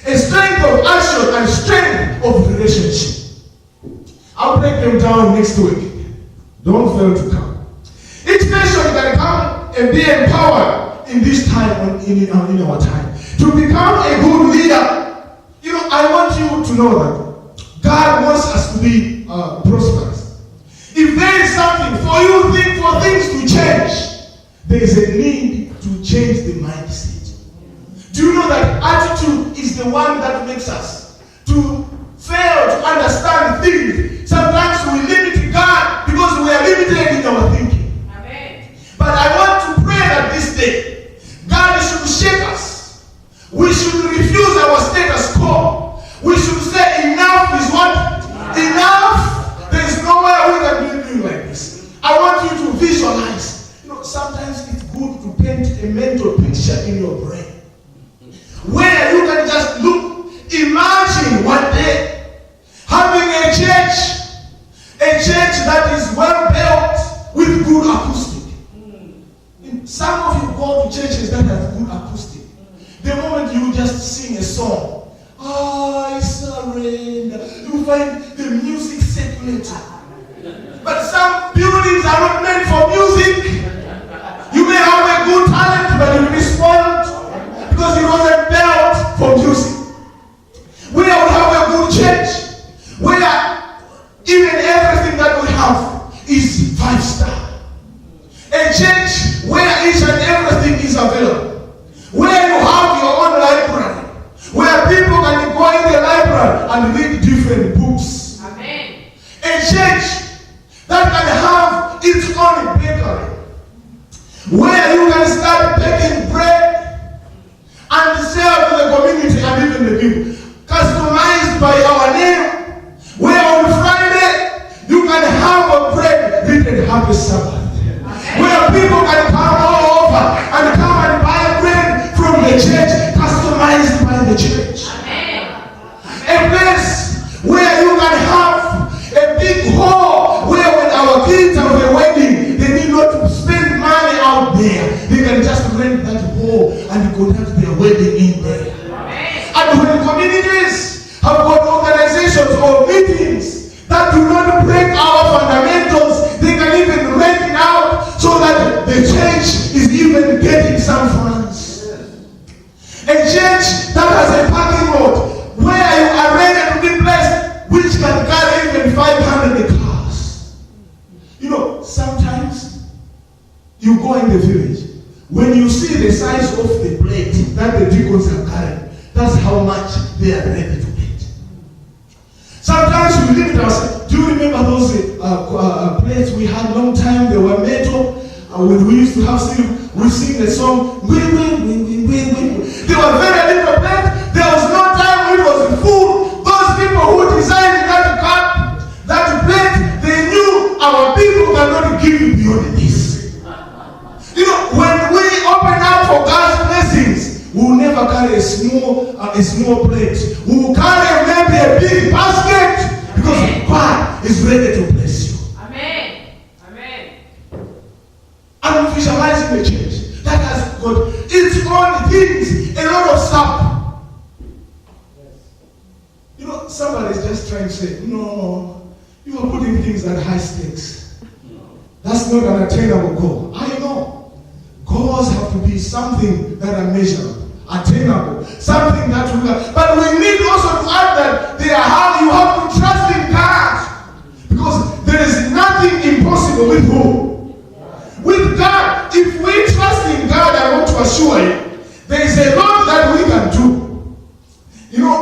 A strength of action and strength of relationship. I'll break them down next week. Don't fail to come. Each person can come and be empowered in this time, in our time, to become a good leader. I want you to know that God wants us to be prosperous. If there is something for things to change, there is a need to change the mindset. Do you know that attitude is the one that makes us to fail to understand things? Sometimes we limit God because we are limited in our thinking. Amen. But I want to pray that this day, God should shake us. We should refuse our status quo. We should say enough is what? Enough. There is no way we can do anything like this. I want you to visualize. Sometimes it's good to paint a mental picture in your brain where you can just look. Imagine one day having a church that is well built with good acoustic. Some of you go to churches that have good acoustic. The moment you just sing a song, I surrender, you find the music circulating. But some buildings are not meant for music. You may have a good talent, but you will be spoiled because it wasn't built for music. We will have a good church where even everything that we have is 5-star. A church where each and everything is available. Where you have your own library. Where people can go in the library and read different books. Amen. A church that can have its own bakery. Where you can start baking bread and sell to the community and even the people. Customized by our name. Where on Friday you can have a bread written Happy Sabbath. Where people can come all over and come and buy bread from the church, customized by the church. A place where you can have a big hall where when our kids have a wedding, they need not to spend money out there. They can just rent that hall and conduct their wedding in there. And when communities have got organizations or meetings that do not break our fundamentals, they can even rent it out so that the church is even getting some funds. A church that has a parking lot where you are ready to be blessed, which can carry even 500 cars. Sometimes you go in the village, when you see the size of the plate that the deacons are carrying, that's how much they are ready to get. Sometimes we limit ourselves. Do you remember those plates we had long time? They were metal. When we used to have we sing the song, win, win, win, win, win, win. They were very little plates. There was no time when it was full. Those people who designed that cup, that plate, they knew our people cannot give you beyond this. When we open up for God's blessings, we will never carry a small plate. We will carry maybe a big basket because God is ready to bless you. Amen. Amen. I'm visualizing the church that has got its own things, a lot of stuff. Somebody is just trying to say, no, you are putting things at high stakes. That's not an attainable goal. I know. Goals have to be something that are measurable, attainable, something that we can. But we need also to add that you have to trust in God. Because there is nothing impossible with who? With God. If we trust in God, I want to assure you, there is a lot that we can do.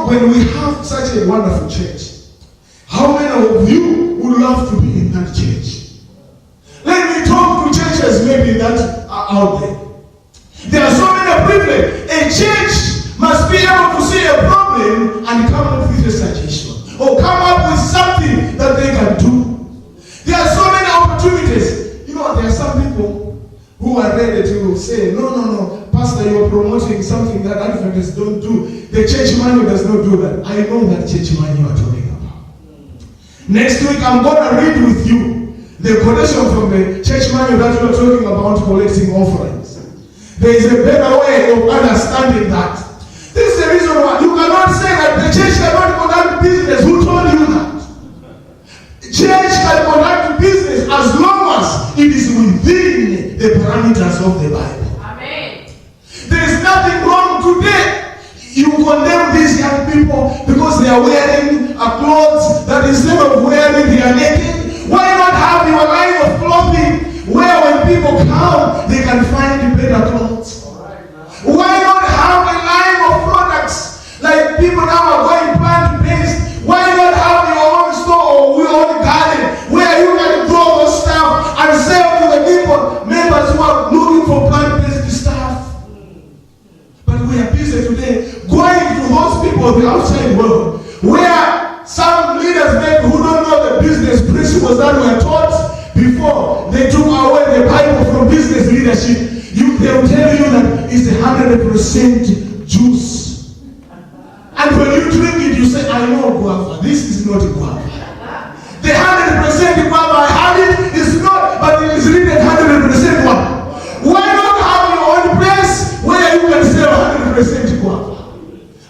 When we have such a wonderful church, how many of you would love to be in that church? Let me talk to churches maybe that are out there. There are so many privileges. A church must be able to see a problem and come up with a suggestion. Or come up with something that they can do. There are so many opportunities. There are some people who are ready to say, no, Pastor, you are promoting something that Adventists don't do. The church manual does not do that. I know that church manual. Next week, I'm going to read with you the quotation from the church manual that we are talking about collecting offerings. There is a better way of understanding that. This is the reason why you cannot say that the church cannot conduct business. Who told you that? Church can conduct business as long as it is within the parameters of the Bible. Amen. There is nothing wrong today. You condemn these young people because they are wearing a clothes that instead of wearing they are naked. Why not have your line of clothing where when people come they can find better clothes? Why not have a line of products like people now are going plant-based? Why not have your own store or your own garden where you can grow those stuff and sell to the people, members who are looking for plant-based stuff? But we are busy today going to those people of the outside world where some leaders maybe who don't know the business principles that were taught before they took away the Bible from business leadership. They will tell you that it's 100% juice. And when you drink it, you say, I know guava. This is not guava. The 100% guava, I had it, is not, but it is written 100% guava. Why not have your own place where you can sell 100% guava?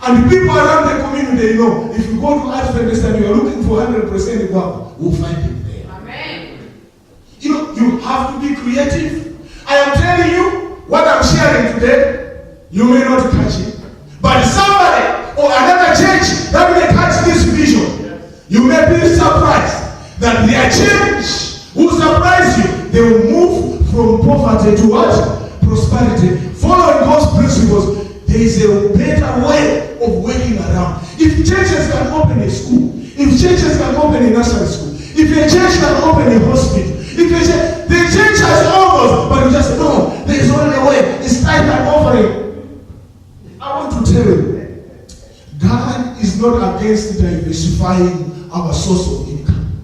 And people around the community, you know, if you go to Adventist and you are looking for 100% guava, we'll find it there. Amen. You know, you have to be creative. I am telling you, what I'm sharing today, you may not catch it. But somebody or another church that may catch this vision, you may be surprised that their church will surprise you. They will move from poverty to what? Prosperity. Following God's principles, there is a better way of working around. If churches can open a school, if churches can open a nursery school, if a church can open a hospital, if the church has all those, but you just say, no, there is only a way. It's tithe and offering. I want to tell you, God is not against diversifying our source of income.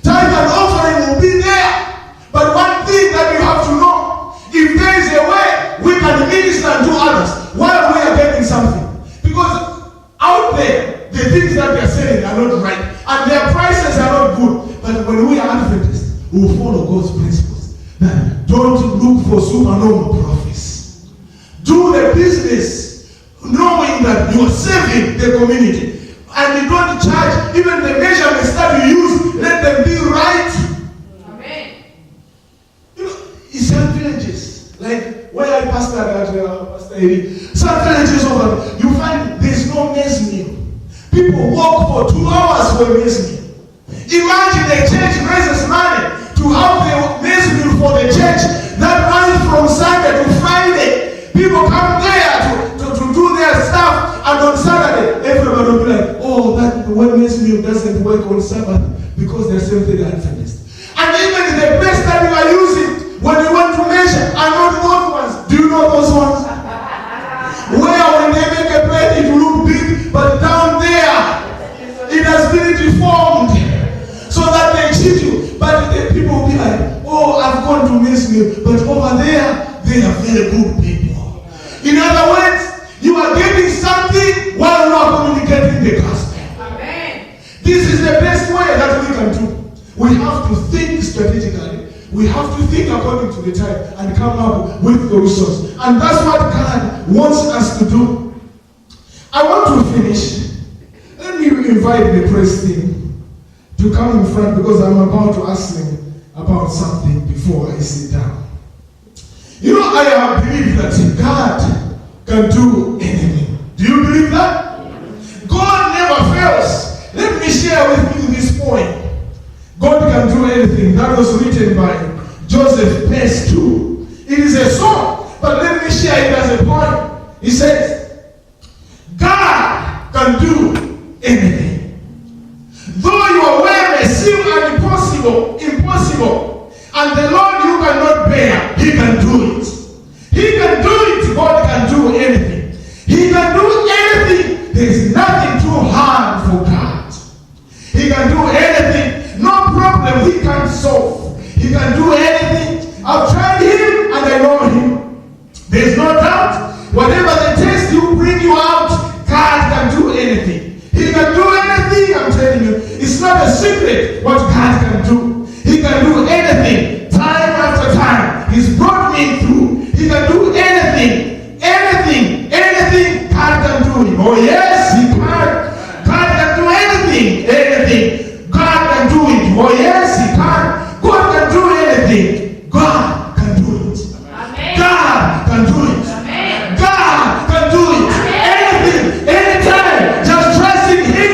Tithe and offering will be there. But one thing that you have to know, if there is a way we can minister to others while we are getting something. Because out there, the things that they are selling are not right. And their prices are not good. But when we are Adventists, we will follow God's principles. That don't look for supernormal profits. Do the business knowing that you are saving the community. And you don't charge, even the measurements that you use, let them be right. Amen. You know, in some villages, like where I pastored at Pastor Eri, some villages over, you find there's no mess meal. People walk for 2 hours for a mess meal. Imagine the church raises money to have the mess meal for the church that runs from Sunday to Friday. People come there to do their stuff, and on Saturday, everybody will be like, oh, that one mess meal doesn't work on Sabbath because they're simply the Adventists. And even the best that you are using when you want to measure are not those ones. Do you know those ones? Where when they make a plate, it will look big, but down there, it has been deformed so that they cheat you. But the people will be like, oh, I've gone to miss me, but over there, they are very good people. In other words, you are getting something while you are communicating the gospel. Amen. This is the best way that we can do. We have to think strategically. We have to think according to the time and come up with the resource. And that's what God wants us to do. I want to finish. Let me invite the praise team to come in front because I'm about to ask them about something before I sit down. You know, I have believed that God can do anything. Do you believe that? God never fails. Let me share with you this point. God can do anything. That was written by Joseph Pace too. It is a song, but let me share it as a point. He says, God can do anything. Though your way may seem impossible, and the Lord you cannot bear, He can do it. He can do it. God can do anything. He can do anything. There is nothing too hard for God. He can do anything. No problem He can solve. He can do anything. I've tried Him and I know Him. There's no doubt. Whatever the test you bring you out, God can do anything. He can do anything, I'm telling you. It's not a secret demonstrate what God can do. He can do anything, time after time. He's brought me through. He can do anything, anything, anything. God can do it. Oh yes, He can. God can do anything, anything. God can do it. Oh yes, He can. God can do anything. God can do it. Amen. God can do it. Amen. God can do it. Anything, anytime. Just trust in Him.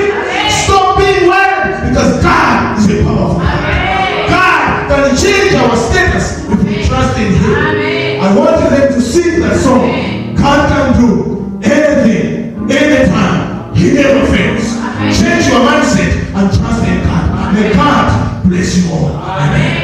Stop being worried because God is a powerful God. God can change our status if we trust in Him. I wanted them to sing that song. God can do anything, anytime. He never fails. Change your mindset and trust in God. May God bless you all. Amen.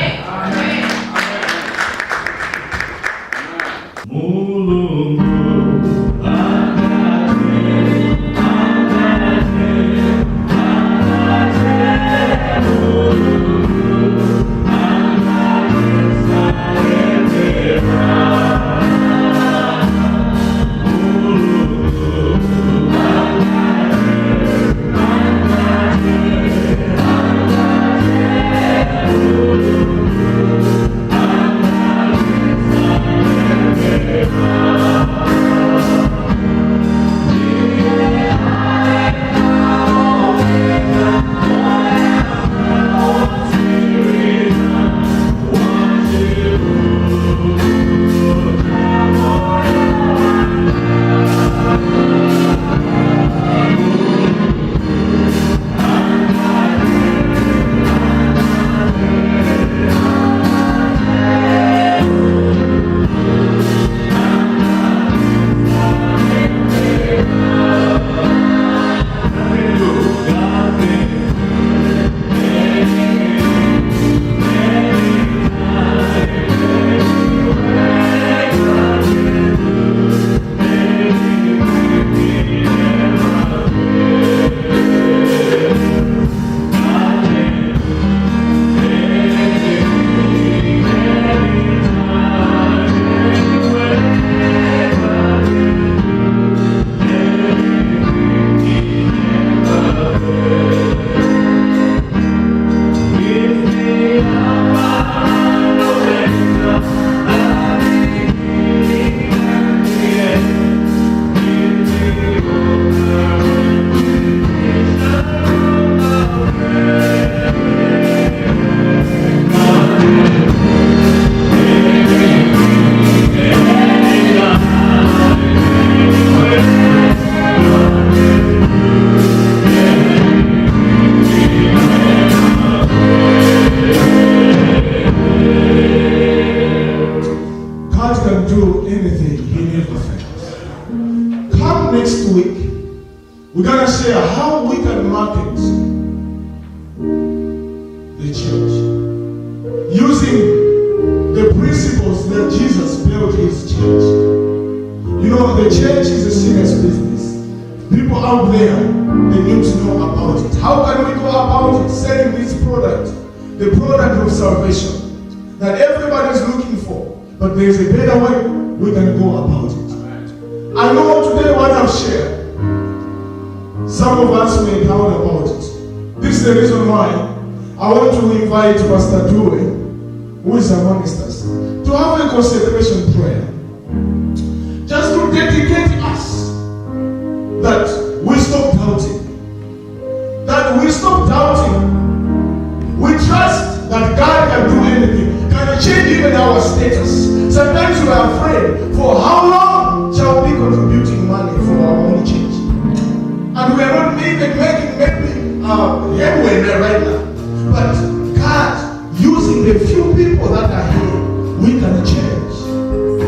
We're going to share how we can market the church using the principles that Jesus built his church. You know, the church is a serious business. People out there, they need to know about it. How can we go about it? Selling this product, the product of salvation that everybody is looking for. But there's a better way we can go about it. I know today what I've shared, some of us may doubt about it. This is the reason why I want to invite Pastor Due, who is amongst us, to have a consecration prayer. Just to dedicate us that we stop doubting. That we stop doubting. We trust that God can do anything. Can change even our status. Sometimes we are afraid, for how long shall we be contributing money for our own church? And we are not even making headway there right now. But God, using the few people that are here, we can change.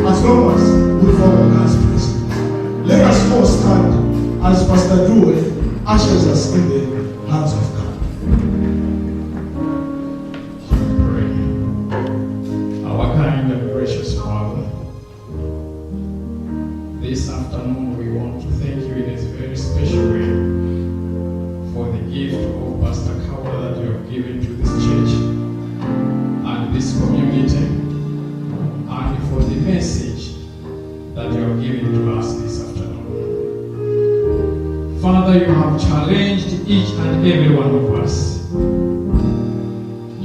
As long as we follow God's principles. Let us all stand as Pastor Due ushers us in the hands of God. Our kind and gracious Father, this afternoon we want to thank you in a very special way for the gift of Pastor Kawa that you have given to this church and this community, and for the message that you have given to us this afternoon. Father, you have challenged each and every one of us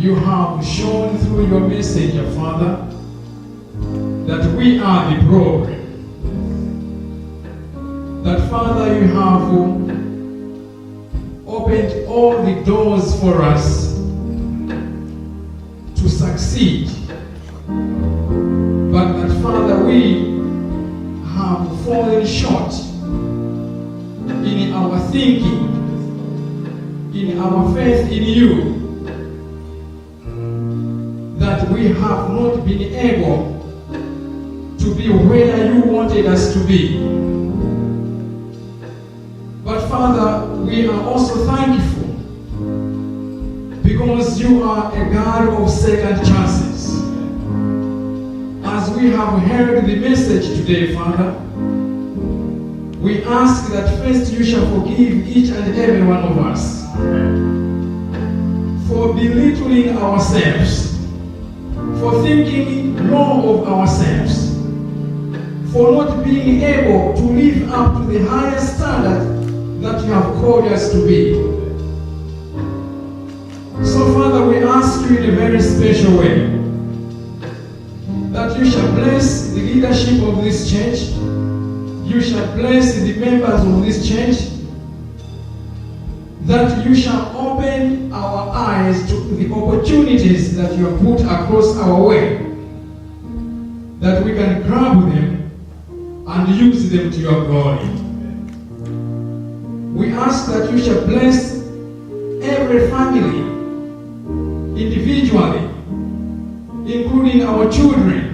you have shown through your messenger, Father, that we are the problem. That, Father, you have opened all the doors for us to succeed. But that, Father, we have fallen short in our thinking, in our faith in you, that we have not been able to be where you wanted us to be. But Father, we are also thankful because you are a God of second chances. As we have heard the message today, Father, we ask that first you shall forgive each and every one of us for belittling ourselves, for thinking low of ourselves, for not being able to live up to the highest standard that you have called us to be. So, Father, we ask you in a very special way that you shall bless the leadership of this church, you shall bless the members of this church, that you shall open our eyes to the opportunities that you have put across our way, that we can grab them and use them to your glory. We ask that you shall bless every family individually, including our children,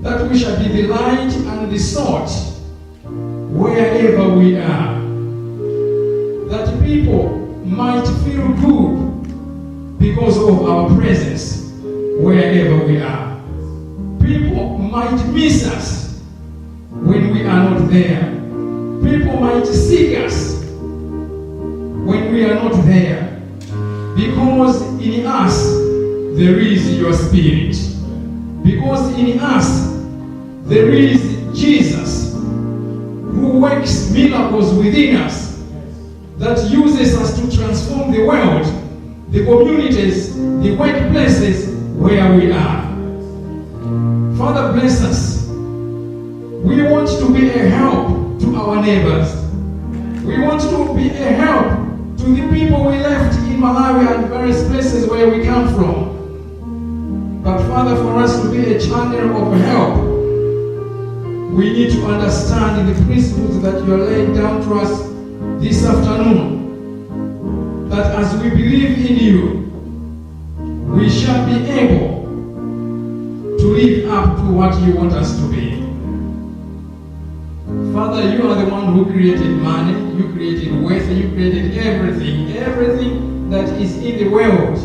that we shall be the light and the salt wherever we are, that people might feel good because of our presence wherever we are. People might miss us when we are not there. People might seek us when we are not there, because in us there is your Spirit. Because in us there is Jesus, who works miracles within us, that uses us to transform the world, the communities, the workplaces where we are. Father, bless us. We want to be a help to our neighbors. We want to be a help to the people we left in Malawi and various places where we come from. But Father, for us to be a channel of help, we need to understand the principles that you are laying down to us this afternoon, that as we believe in you, we shall be able to live up to what you want us to be. Father, you are the one who created money, you created wealth, you created everything that is in the world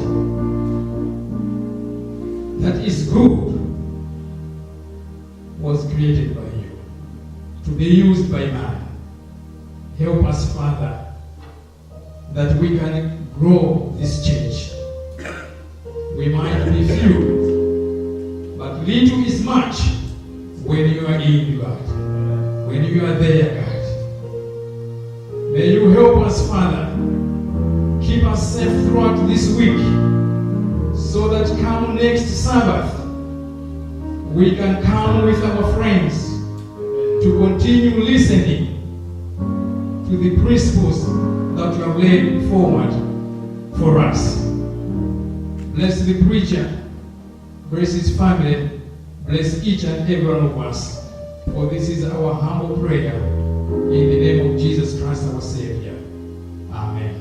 that is good was created by you to be used by man. Help us, Father, that we can grow this church. We might be few, but little is much when you are in God, when you are there, God. May you help us, Father. Keep us safe throughout this week, so that come next Sabbath, we can come with our friends to continue listening to the principles that you have laid forward for us. Bless the preacher, bless his family, bless each and every one of us. For this is our humble prayer in the name of Jesus Christ, our Savior. Amen.